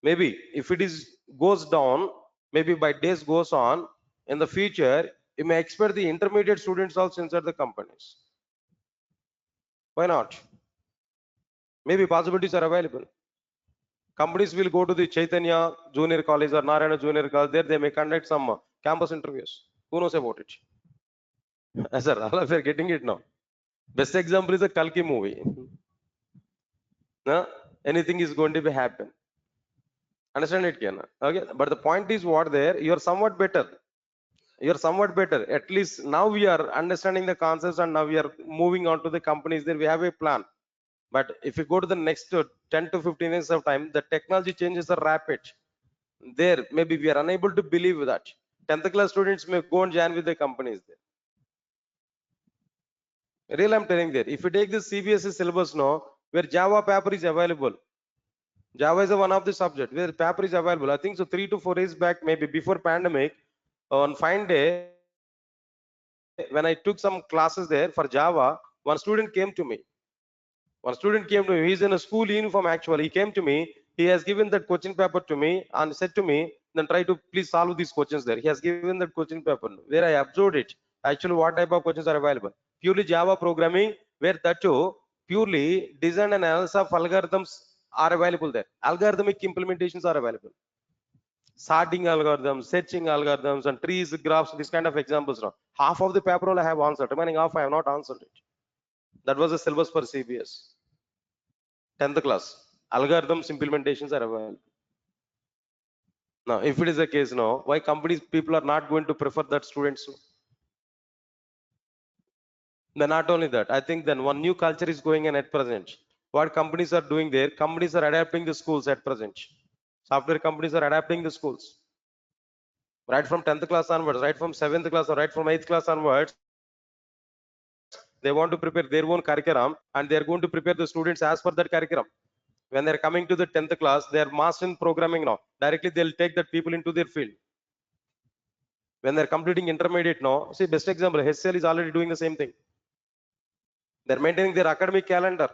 Maybe if it is goes down, maybe by days goes on, in the future, you may expect the intermediate students also inside the companies. Why not? Maybe possibilities are available. Companies will go to the Chaitanya Junior College or Narayana Junior College. There they may conduct some campus interviews. Who knows about it? Sir, all of you are getting it now. Best example is a Kalki movie. No? Anything is going to be happen. Understand it, Kiana? Okay. But the point is what there, you are somewhat better. You're somewhat better. At least now we are understanding the concepts and now we are moving on to the companies there. We have a plan. But if you go to the next 10 to 15 years of time, the technology changes are rapid. There, maybe we are unable to believe that. 10th class students may go and join with the companies there. Real, I'm telling there. If you take the CBSE syllabus now, where Java paper is available, Java is one of the subject where paper is available. I think so 3 to 4 years back, maybe before pandemic, on fine day, when I took some classes there for Java, one student came to me. One student came to me. He's in a school uniform actually. He came to me. He has given that question paper to me and said to me, then try to please solve these questions there. He has given that question paper where I observed it. Actually, what type of questions are available? Purely Java programming, where that too, purely design and analysis of algorithms are available there. Algorithmic implementations are available. Sorting algorithms, searching algorithms, and trees, graphs, this kind of examples. Now, half of the paper all I have answered. Remaining half I have not answered it. That was the syllabus for CBS. 10th class. Algorithms implementations are available. Now, if it is the case now, why companies people are not going to prefer that students? Then not only that, I think then one new culture is going in at present. What companies are doing there? Companies are adapting the schools at present. Software companies are adapting the schools. Right from 10th class onwards, right from 7th class or right from 8th class onwards, they want to prepare their own curriculum and they are going to prepare the students as per that curriculum. When they're coming to the 10th class, they're master in programming now. Directly they'll take that people into their field. When they're completing intermediate now, see best example, HCL is already doing the same thing. They're maintaining their academic calendar.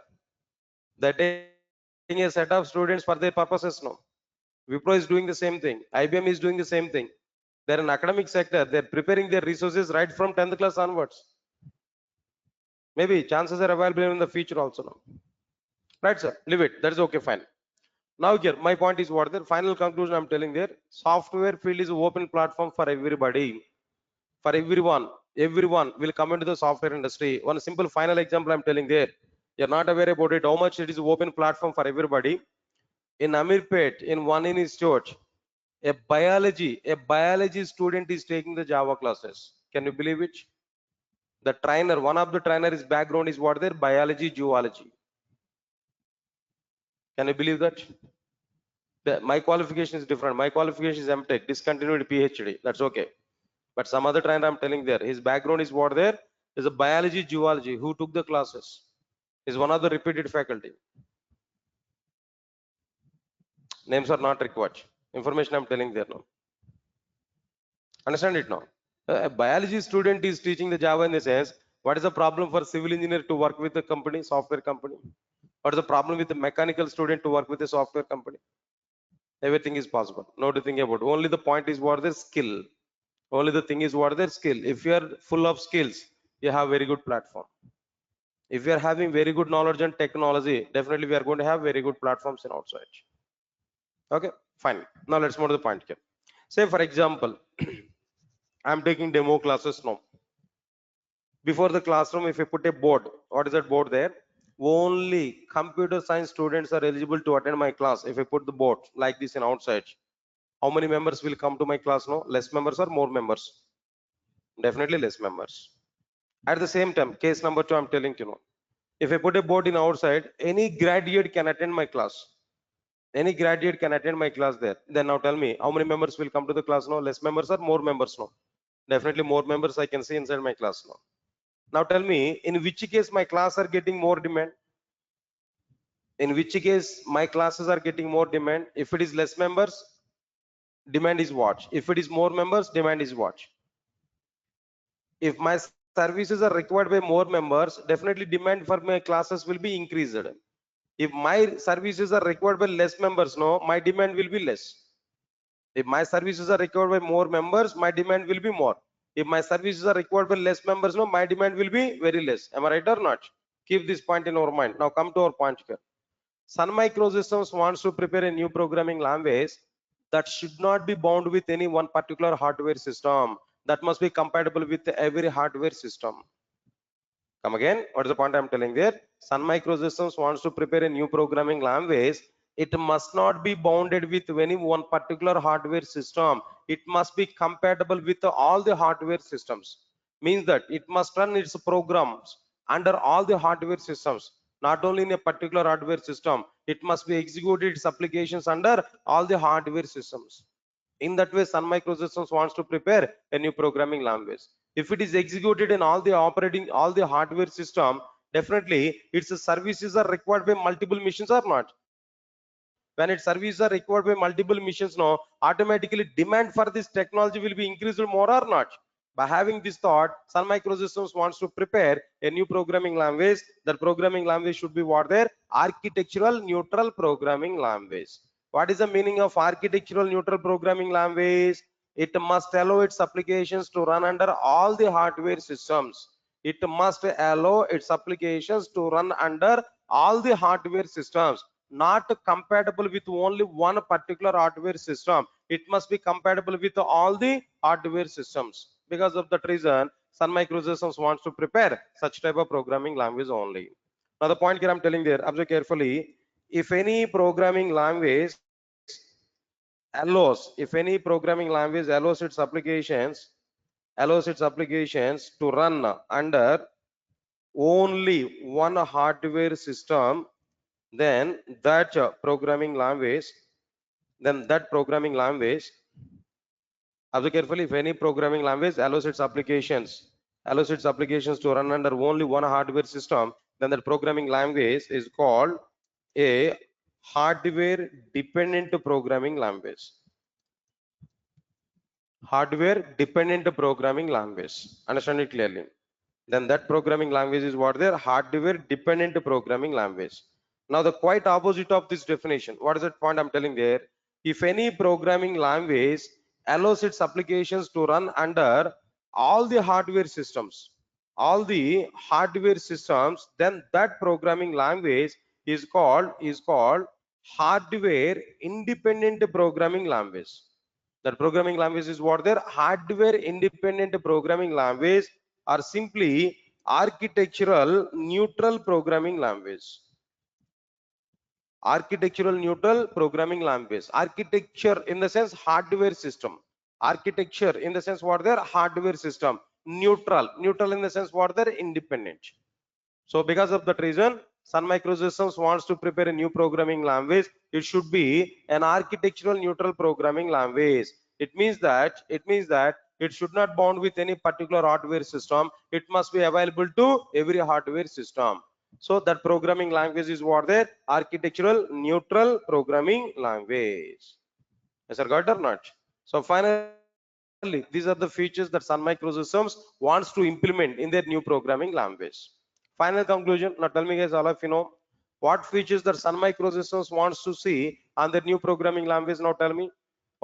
They're taking a set of students for their purposes now. Wipro is doing the same thing. IBM is doing the same thing. They're an academic sector. They're preparing their resources right from 10th class onwards. Maybe chances are available in the future also now. Right, sir? Leave it. That is okay, fine. Now here, my point is what the final conclusion I'm telling there. Software field is an open platform for everybody. For everyone will come into the software industry. One simple final example I'm telling there. You're not aware about it, how much it is an open platform for everybody. In Amirpet, in one institute, a biology student is taking the Java classes. Can you believe it? The trainer, one of the trainer's background is what there? Biology, zoology. Can you believe that? My qualification is different. My qualification is MTech, discontinued PhD. That's okay. But some other trainer I'm telling there, his background is what there? Is a biology, zoology. Who took the classes? Is one of the repeated faculty. Names are not required. Information I'm telling there now. Understand it now? A biology student is teaching the Java in the sense, what is the problem for civil engineer to work with the company, software company? What is the problem with the mechanical student to work with a software company? Everything is possible. No to think about. Only the point is what their skill. Only the thing is what their skill. If you are full of skills, you have very good platform. If we are having very good knowledge and technology, definitely we are going to have very good platforms in outside. Okay, fine. Now let's move to the point here. Say for example, I'm taking demo classes now. Before the classroom, if I put a board, what is that board there? Only computer science students are eligible to attend my class. If I put the board like this in outside, how many members will come to my class now? Less members or more members? Definitely less members. At the same time, case number 2, I'm telling you now. If I put a board in outside, any graduate can attend my class. Any graduate can attend my class there. Then now tell me, how many members will come to the class now? Less members or more members now? Definitely more members I can see inside my class now. Now tell me, in which case my class are getting more demand? In which case my classes are getting more demand? If it is less members, demand is what? If it is more members, demand is what? If my services are required by more members, definitely demand for my classes will be increased. If my services are required by less members, no, my demand will be less. If my services are required by more members, my demand will be more. If my services are required by less members, no, my demand will be very less. Am I right or not? Keep this point in our mind. Now come to our point here. Sun Microsystems wants to prepare a new programming language that should not be bound with any one particular hardware system. That must be compatible with every hardware system. Come again, what is the point I'm telling there? Sun Microsystems wants to prepare a new programming language. It must not be bounded with any one particular hardware system. It must be compatible with all the hardware systems. Means that it must run its programs under all the hardware systems, not only in a particular hardware system. It must be executed its applications under all the hardware systems. In that way, Sun Microsystems wants to prepare a new programming language. If it is executed in all the all the hardware system, definitely its services are required by multiple machines or not. When its services are required by multiple machines, no, automatically demand for this technology will be increased more or not. By having this thought, Sun Microsystems wants to prepare a new programming language. That programming language should be what there? Architectural neutral programming language. What is the meaning of architectural neutral programming language? It must allow its applications to run under all the hardware systems. It must allow its applications to run under all the hardware systems, not compatible with only one particular hardware system. It must be compatible with all the hardware systems. Because of that reason, Sun Microsystems wants to prepare such type of programming language only. Now the point here I'm telling there, observe carefully. If any programming language if any programming language allows its applications to run under only one hardware system, then that programming language observe carefully, if any programming language allows its applications to run under only one hardware system, then that programming language is called a hardware dependent programming language. Hardware dependent programming language. Understand it clearly. Then that programming language is what there? Hardware dependent programming language. Now the quite opposite of this definition. What is that point I'm telling there? If any programming language allows its applications to run under all the hardware systems, then that programming language is called hardware independent programming language. That programming language is what there? Hardware independent programming language, or simply architectural neutral programming language. Architectural neutral programming language. Architecture in the sense hardware system. Architecture in the sense what there? Hardware system. Neutral in the sense what there? Independent. So because of that reason, Sun Microsystems wants to prepare a new programming language. It should be an architectural neutral programming language. It means that it should not bound with any particular hardware system. It must be available to every hardware system. So that programming language is what there? Architectural neutral programming language. Yes, sir, got it or not? So finally, these are the features that Sun Microsystems wants to implement in their new programming language. Final conclusion. Now tell me guys, all of you know what features that Sun Microsystems wants to see on their new programming language. Now tell me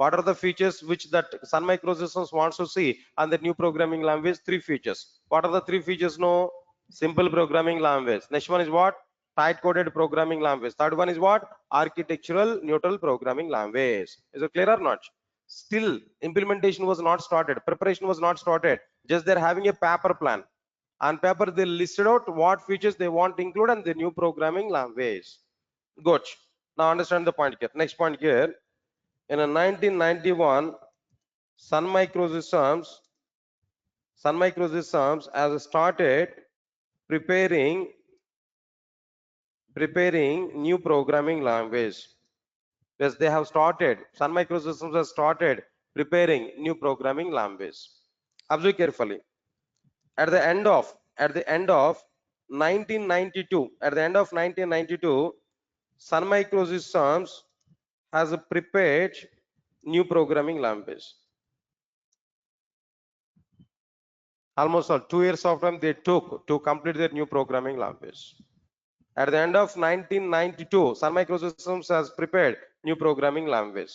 What are the features which that Sun Microsystems wants to see on the new programming language? Three features. What are the three features? No, simple programming language. Next one is what? Tight coded programming language. Third one is what? Architectural neutral programming language. Is it clear or not? Still, implementation was not started. Preparation was not started. Just they're having a paper plan. On paper, they listed out what features they want to include in the new programming language. Good. Now understand the point here. Next point here. In 1991, Sun Microsystems, Sun Microsystems has started preparing new programming language. Yes, they have started. Sun Microsystems has started preparing new programming language. Observe carefully. At the end of 1992, at the end of 1992, Sun Microsystems has prepared new programming language. Almost all 2 years of time they took to complete their new programming language. At the end of 1992, Sun Microsystems has prepared new programming language.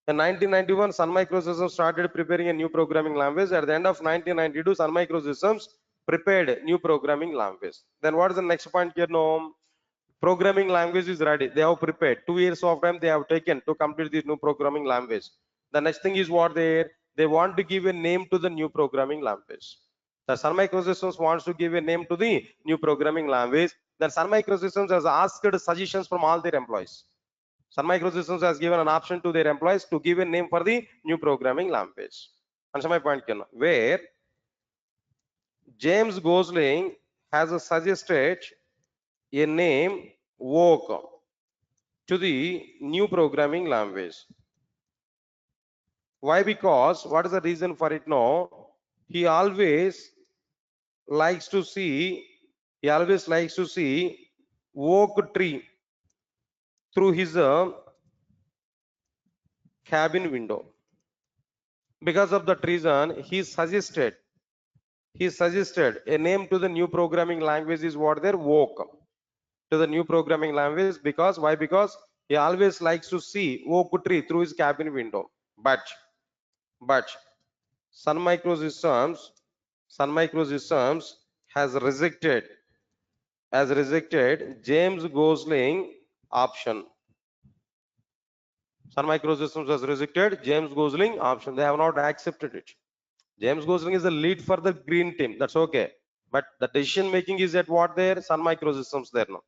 In 1991, Sun Microsystems started preparing a new programming language. At the end of 1992, Sun Microsystems prepared new programming language. Then what is the next point here? No, programming language is ready. They have prepared. 2 years of time they have taken to complete this new programming language. The next thing is what they want to give a name to the new programming language. The Sun Microsystems wants to give a name to the new programming language. Then Sun Microsystems has asked suggestions from all their employees. Sun Microsystems has given an option to their employees to give a name for the new programming language. Answer my point, Ken. Where James Gosling has suggested a name work to the new programming language. Why? Because what is the reason for it? No, he always likes to see oak tree through his cabin window. Because of that reason, he suggested a name to the new programming language is what their work to the new programming language. Because why? Because he always likes to see oak tree through his cabin window. But Sun Microsystems Sun Microsystems has rejected James Gosling option. Sun Microsystems has rejected James Gosling option. They have not accepted it. James Gosling is the lead for the green team. That's okay. But the decision making is at what there? Sun Microsystems there now.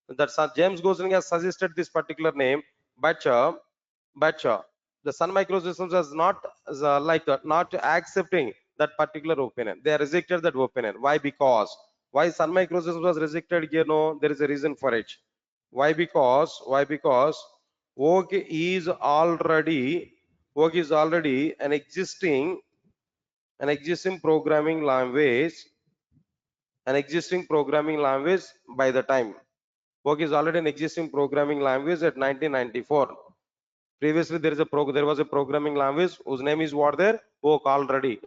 That's James Gosling has suggested this particular name, but the Sun Microsystems has not not accepting that particular opinion. They rejected that opinion. Why? Because why Sun Microsystems was rejected here? No, there is a reason for it. Why? Because work is already an existing programming language by the time work is already an existing programming language at 1994. Previously there was a programming language whose name is what there work already.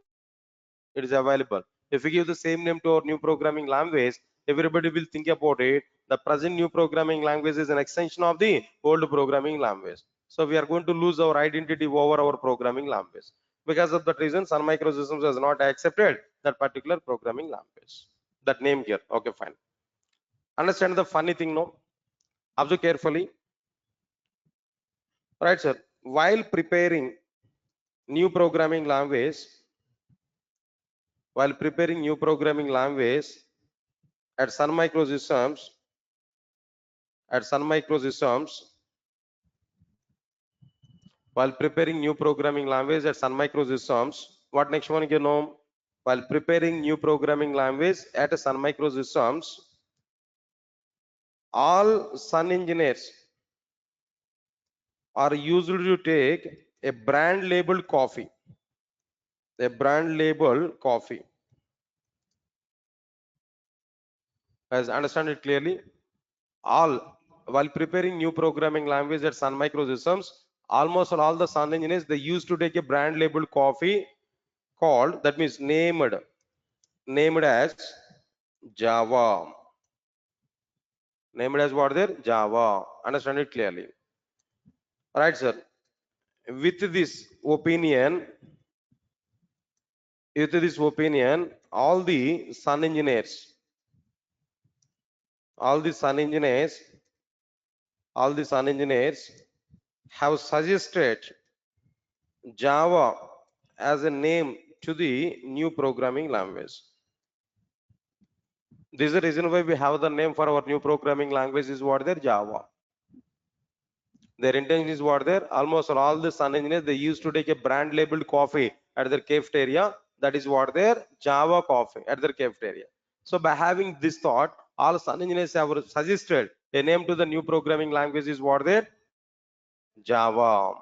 It is available. If we give the same name to our new programming language, everybody will think about it. The present new programming language is an extension of the old programming language. So we are going to lose our identity over our programming language. Because of that reason, Sun Microsystems has not accepted that particular programming language. That name here. Okay, fine. Understand the funny thing, no? Observe carefully. Right, sir. While preparing new programming language, at Sun Microsystems, while preparing new programming language at Sun Microsystems, what next one you know? While preparing new programming language at Sun Microsystems, all Sun engineers are usually to take a brand labeled coffee. Guys, understand it clearly. While preparing new programming language at Sun Microsystems, almost all the Sun engineers they used to take a brand labeled coffee called, that means named as Java. Named as what there? Java. Understand it clearly. Right, sir. with this opinion, all the sun engineers, all the sun engineers, all the sun engineers have suggested Java as a name to the new programming language. This is the reason why we have the name for our new programming language is what there, Java. Their intention is what there, almost all the sun engineers, they used to take a brand labeled coffee at their cafeteria. That is what their Java coffee at their cafeteria. So by having this thought, all sun engineers have suggested a name to the new programming language is what there, Java.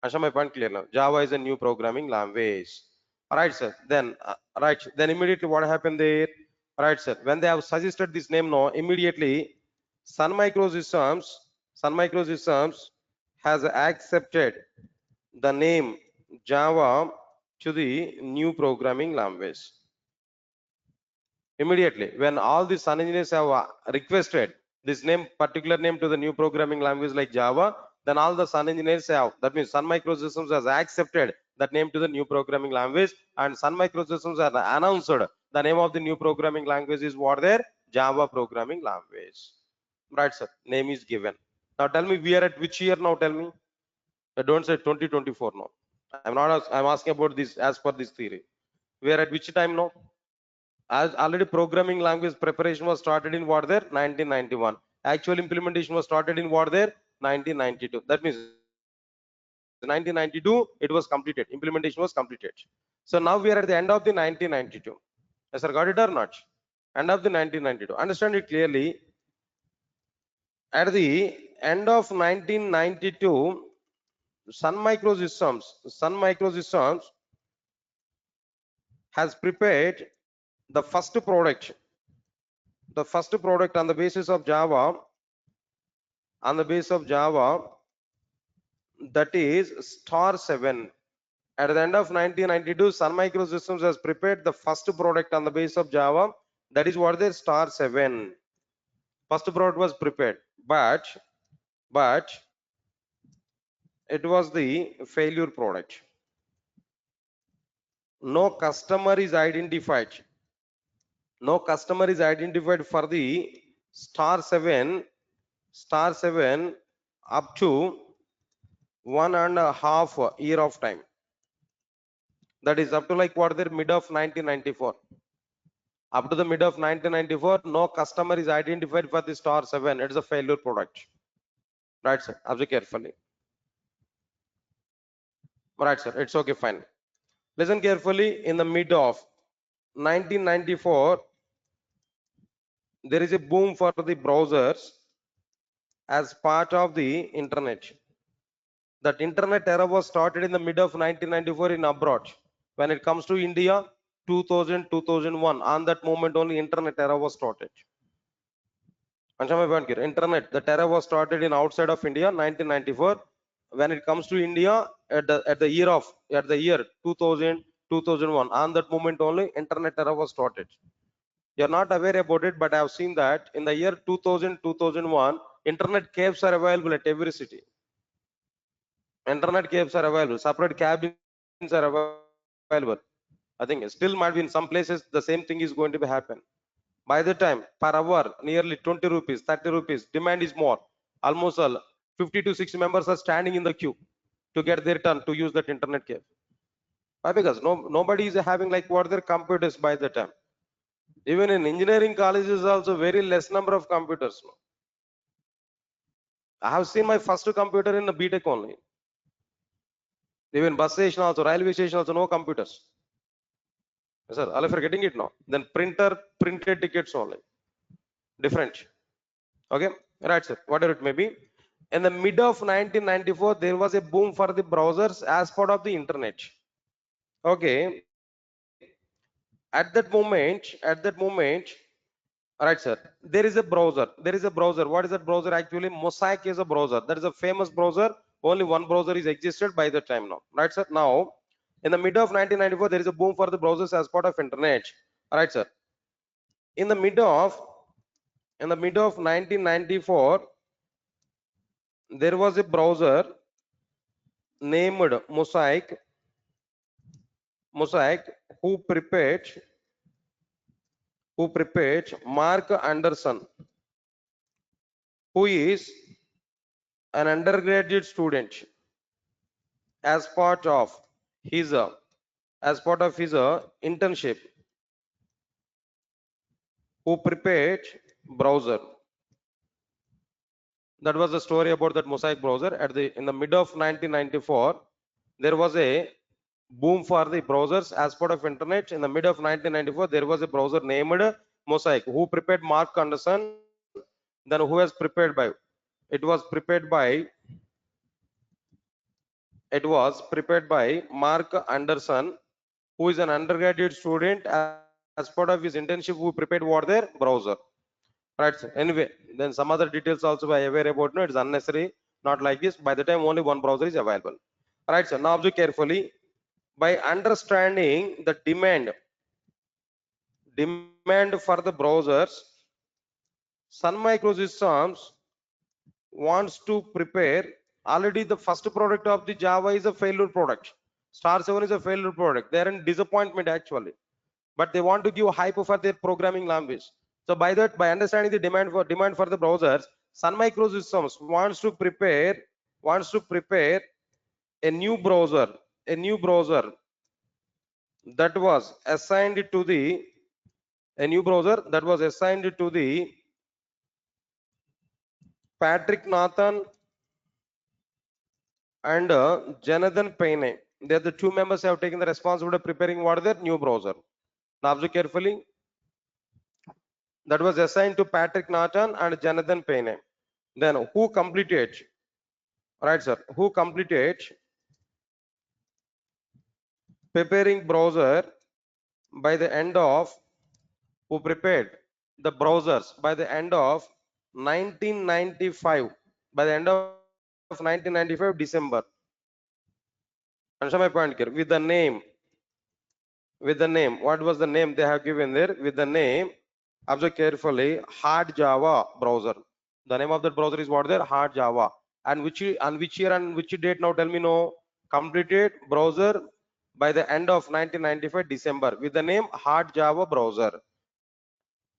Asha, my point clear now. Java is a new programming language. All right, sir. Then, Then immediately what happened there? All right, sir. When they have suggested this name, now immediately Sun Microsystems, Sun Microsystems has accepted the name Java to the new programming language. Immediately, when all the Sun engineers have requested this name, particular name to the new programming language like Java, then all the Sun engineers have, that means Sun Microsystems has accepted that name to the new programming language, and Sun Microsystems has announced the name of the new programming language is what there, Java programming language. Right, sir. Name is given. Now tell me, we are at which year now? Tell me. Don't say 2024 now. I'm asking about this as per this theory. We are at which time now? As already programming language preparation was started in what there, 1991. Actual implementation was started in what there, 1992. That means 1992 it was completed, implementation was completed. So now we are at the end of the 1992. Yes sir, got it or not? End of the 1992. Understand it clearly. At the end of 1992, Sun Microsystems has prepared the first product on the basis of Java, that is star 7. At the end of 1992, Sun Microsystems has prepared the first product on the basis of Java, that is what is star 7. First product was prepared, but it was the failure product. No customer is identified for the star 7 up to 1.5 year of time. That is up to like what the mid of 1994. Up to the mid of 1994, no customer is identified for the star 7. It is a failure product. Right, sir. Observe carefully. Right, sir. It's okay, fine. Listen carefully. In the mid of 1994, there is a boom for the browsers as part of the internet. That internet era was started in the mid of 1994 in abroad. When it comes to India, 2000, 2001, on that moment only internet era was started. Internet, the era was started in outside of India, 1994. When it comes to India, at the year 2000, 2001, on that moment only internet era was started. You're not aware about it, but I've seen that in the year 2000, 2001, internet caves are available at every city. Internet caves are available, separate cabins are available. I think still might be in some places the same thing is going to be happen. By the time per hour nearly 20 rupees, 30 rupees, demand is more. Almost all 50 to 60 members are standing in the queue to get their turn to use that internet cave. Why? Because nobody is having like what their computers by the time. Even in engineering colleges also very less number of computers. I have seen my first computer in the BTech only. Even bus station also, railway station also, no computers. Yes, sir, all of you are getting it now. Then printed tickets only. Different. Okay, right, sir. Whatever it may be. In the mid of 1994, there was a boom for the browsers as part of the internet. Okay. At that moment, all right, sir. There is a browser. What is that browser? Actually, Mosaic is a browser. That is a famous browser. Only one browser is existed by the time now. Right, sir. Now, in the mid of 1994, there is a boom for the browsers as part of internet. All right, sir. In the mid of 1994, there was a browser named Mosaic, who prepared Mark Anderson, who is an undergraduate student as part of his internship, who prepared browser. That was the story about that Mosaic browser. In the mid of 1994, there was a boom for the browsers as part of internet. In the mid of 1994, there was a browser named Mosaic, who prepared Mark Anderson. Then who was prepared by? It was prepared by Mark Anderson, who is an undergraduate student as part of his internship, who prepared what their browser. Right. Anyway, then some other details also I aware about. No, it's unnecessary. Not like this. By the time only one browser is available. Right. So now observe carefully. By understanding the demand for the browsers, Sun Microsystems wants to prepare. Already the first product of the Java is a failure product. Star 7 is a failure product. They are in disappointment actually, but they want to give hype for their programming language. So by understanding the demand for the browsers, Sun Microsystems wants to prepare a new browser, a new browser that was assigned to the Patrick Nathan and Jonathan Payne. They are the two members who have taken the responsibility of preparing what their new browser. Now observe carefully. That was assigned to Patrick Nathan and Jonathan Payne. Then who completed? Right, sir. Who completed preparing browser by the end of? Who prepared the browsers by the end of 1995? By the end of 1995 December. Answer my point here. With the name. What was the name they have given there? With the name. Observe carefully. Hard Java browser. The name of that browser is what there? Hard Java. And which year and which date? Now tell me. No. Completed browser by the end of 1995 December with the name Hard Java browser.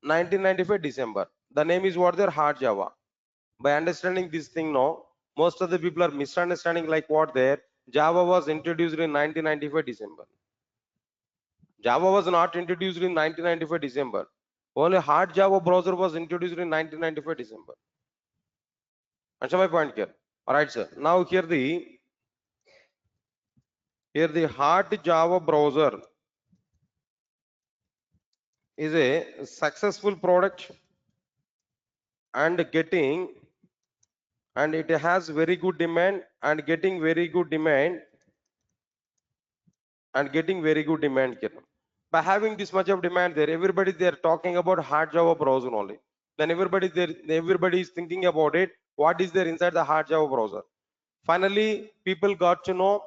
1995 December. The name is what there? Hard Java. By understanding this thing now, most of the people are misunderstanding like what there. Java was introduced in 1995 December. Java was not introduced in 1995 December. Only Hard Java browser was introduced in 1995 December. Answer my point here. Alright, sir. Now here the Hard Java browser is a successful product and it has very good demand and getting very good demand here. By having this much of demand there, everybody they are talking about Hard Java browser only. Then everybody is thinking about it. What is there inside the Hard Java browser? Finally, people got to know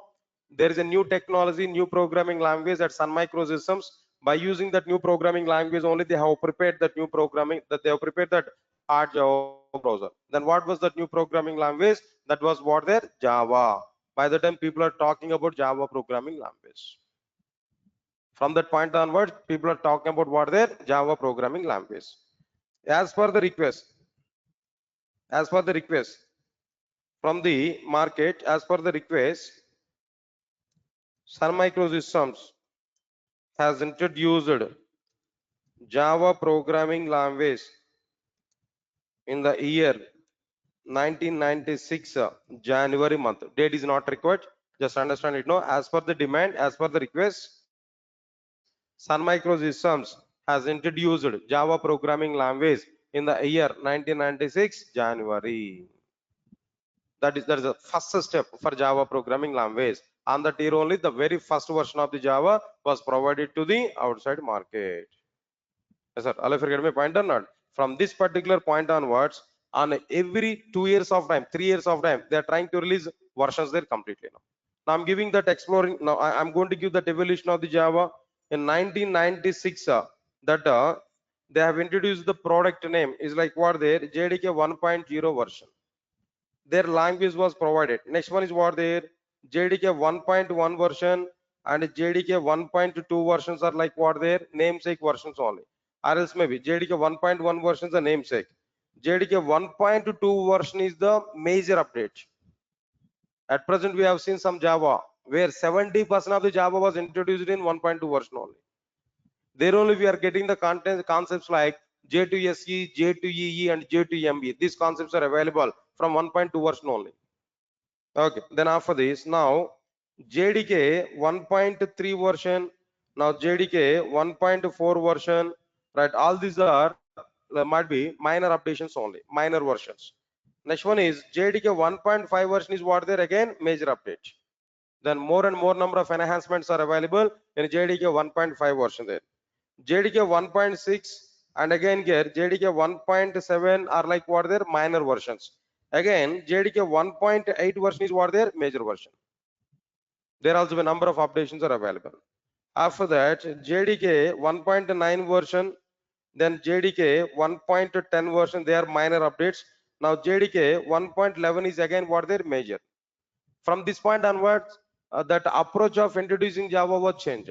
there is a new technology, new programming language at Sun Microsystems. By using that new programming language only, they have prepared that new programming that they have prepared that Hard Java browser. Then what was that new programming language? That was what there? Java. By the time people are talking about Java programming language. From that point onwards, people are talking about what their Java programming language. As per the request from the market, as per the request, Sun Microsystems has introduced Java programming language in the year 1996 January month. Date is not required. Just understand it. No, as per the demand, as per the request, Sun Microsystems has introduced Java programming language in the year 1996 January. That is the first step for Java programming language. On that year only, the very first version of the Java was provided to the outside market. Yes, sir. All of you get my point or not? From this particular point onwards, on every 2 years of time, 3 years of time, they are trying to release versions there completely now. Now I'm giving that exploring. Now I'm going to give that evolution of the Java in 1996. That they have introduced the product name is like what there JDK 1.0 version. Their language was provided. Next one is what there JDK 1.1 version and JDK 1.2 versions are like what their namesake versions only, or else maybe JDK 1.1 version is the namesake. JDK 1.2 version is the major update. At present, we have seen some Java where 70% of the Java was introduced in 1.2 version only. There only we are getting the concepts like J2SE, J2EE, and J2ME. These concepts are available from 1.2 version only. Okay, then after this, now JDK 1.3 version, now JDK 1.4 version, right? All these are might be minor updations only, minor versions. Next one is JDK 1.5 version is what there again major update. Then more and more number of enhancements are available in JDK 1.5 version there. JDK 1.6 and again here JDK 1.7 are like what their minor versions. Again JDK 1.8 version is what their major version. There also a number of updations are available. After that JDK 1.9 version, then JDK 1.10 version, they are minor updates. Now JDK 1.11 is again what their major. From this point onwards, that approach of introducing Java was changed.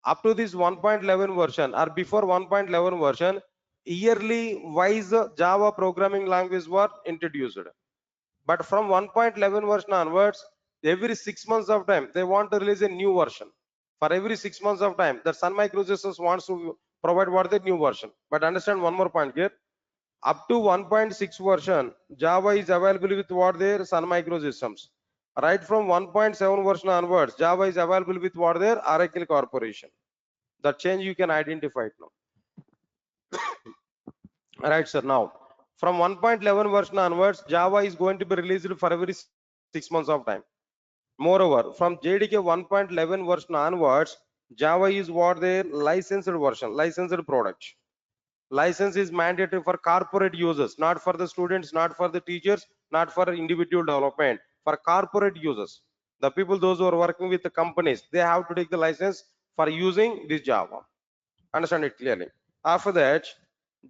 Up to this 1.11 version or before 1.11 version, yearly wise Java programming language were introduced. But from 1.11 version onwards, every 6 months of time, they want to release a new version. For every 6 months of time, the Sun Microsystems wants to provide what the new version. But understand one more point here. Up to 1.6 version, Java is available with what their Sun Microsystems. Right from 1.7 version onwards, Java is available with what their Oracle Corporation. The change you can identify it now. Right, sir. Now, from 1.11 version onwards, Java is going to be released for every 6 months of time. Moreover, from JDK 1.11 version onwards, Java is what their licensed version, licensed product. License is mandatory for corporate users, not for the students, not for the teachers, not for individual development, for corporate users. The people, those who are working with the companies, they have to take the license for using this Java. Understand it clearly. After that,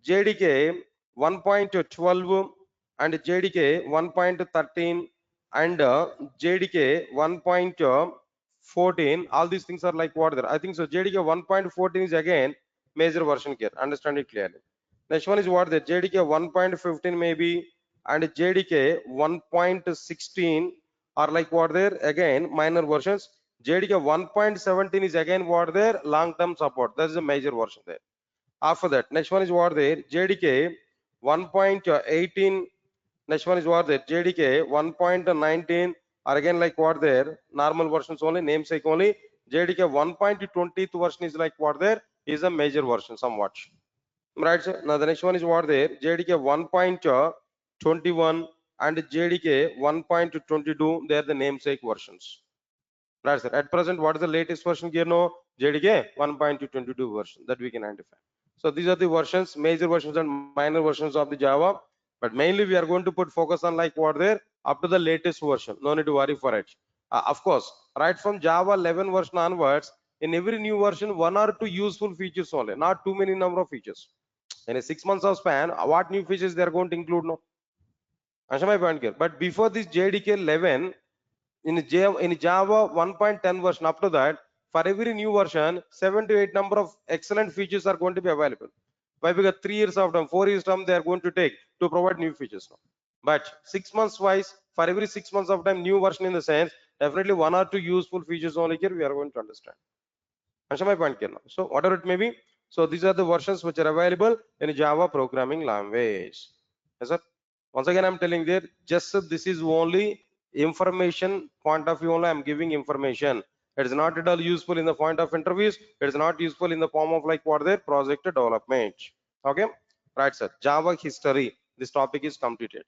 JDK 1.12 and JDK 1.13 and JDK 1.14, all these things are like what there. I think so. JDK 1.14 is again major version here. Understand it clearly. Next one is what the JDK 1.15 maybe and JDK 1.16 are like what there again minor versions. JDK 1.17 is again what there long-term support. That is a major version there. After that, next one is what there JDK 1.18. Next one is what there JDK 1.19 are again like what there normal versions only, namesake only. JDK 1.20 version is like what there is a major version somewhat. Right, sir. Now the next one is what there JDK 1.21 and JDK 1.22. They are the namesake versions. Right, sir. At present, what is the latest version here? No, JDK 1.22 version that we can identify. So these are the versions, major versions and minor versions of the Java. But mainly we are going to put focus on like what there up to the latest version. No need to worry for it. Of course, right from Java 11 version onwards, in every new version, 1 or 2 useful features only, not too many number of features. In a 6 months of span, what new features they are going to include? No. Answer my point here. But before this JDK 11, in Java 1.10 version, up to that, for every new version, 7 to 8 number of excellent features are going to be available. Why? Because 3 years of time, 4 years time they are going to take to provide new features now. But 6 months wise, for every 6 months of time, new version in the sense, definitely 1 or 2 useful features only here we are going to understand. Answer my point here now. So whatever it may be, so these are the versions which are available in Java programming language. Yes, sir. Once again, I'm telling there, just this is only information point of view only. I'm giving information. It is not at all useful in the point of interviews. It is not useful in the form of like what their project development. Okay, right, sir. Java history. This topic is completed.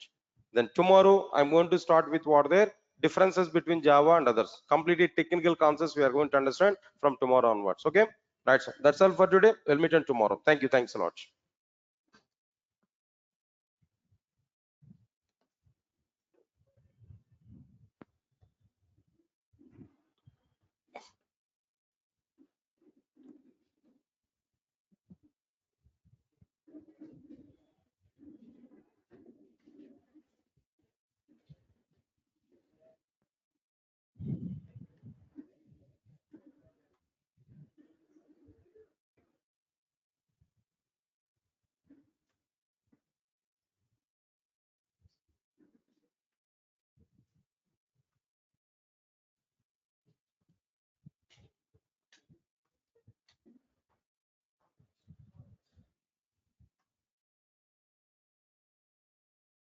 Then tomorrow I'm going to start with what their differences between Java and others. Completely technical concepts we are going to understand from tomorrow onwards. Okay, right, sir. That's all for today. We'll meet on tomorrow. Thank you. Thanks a lot.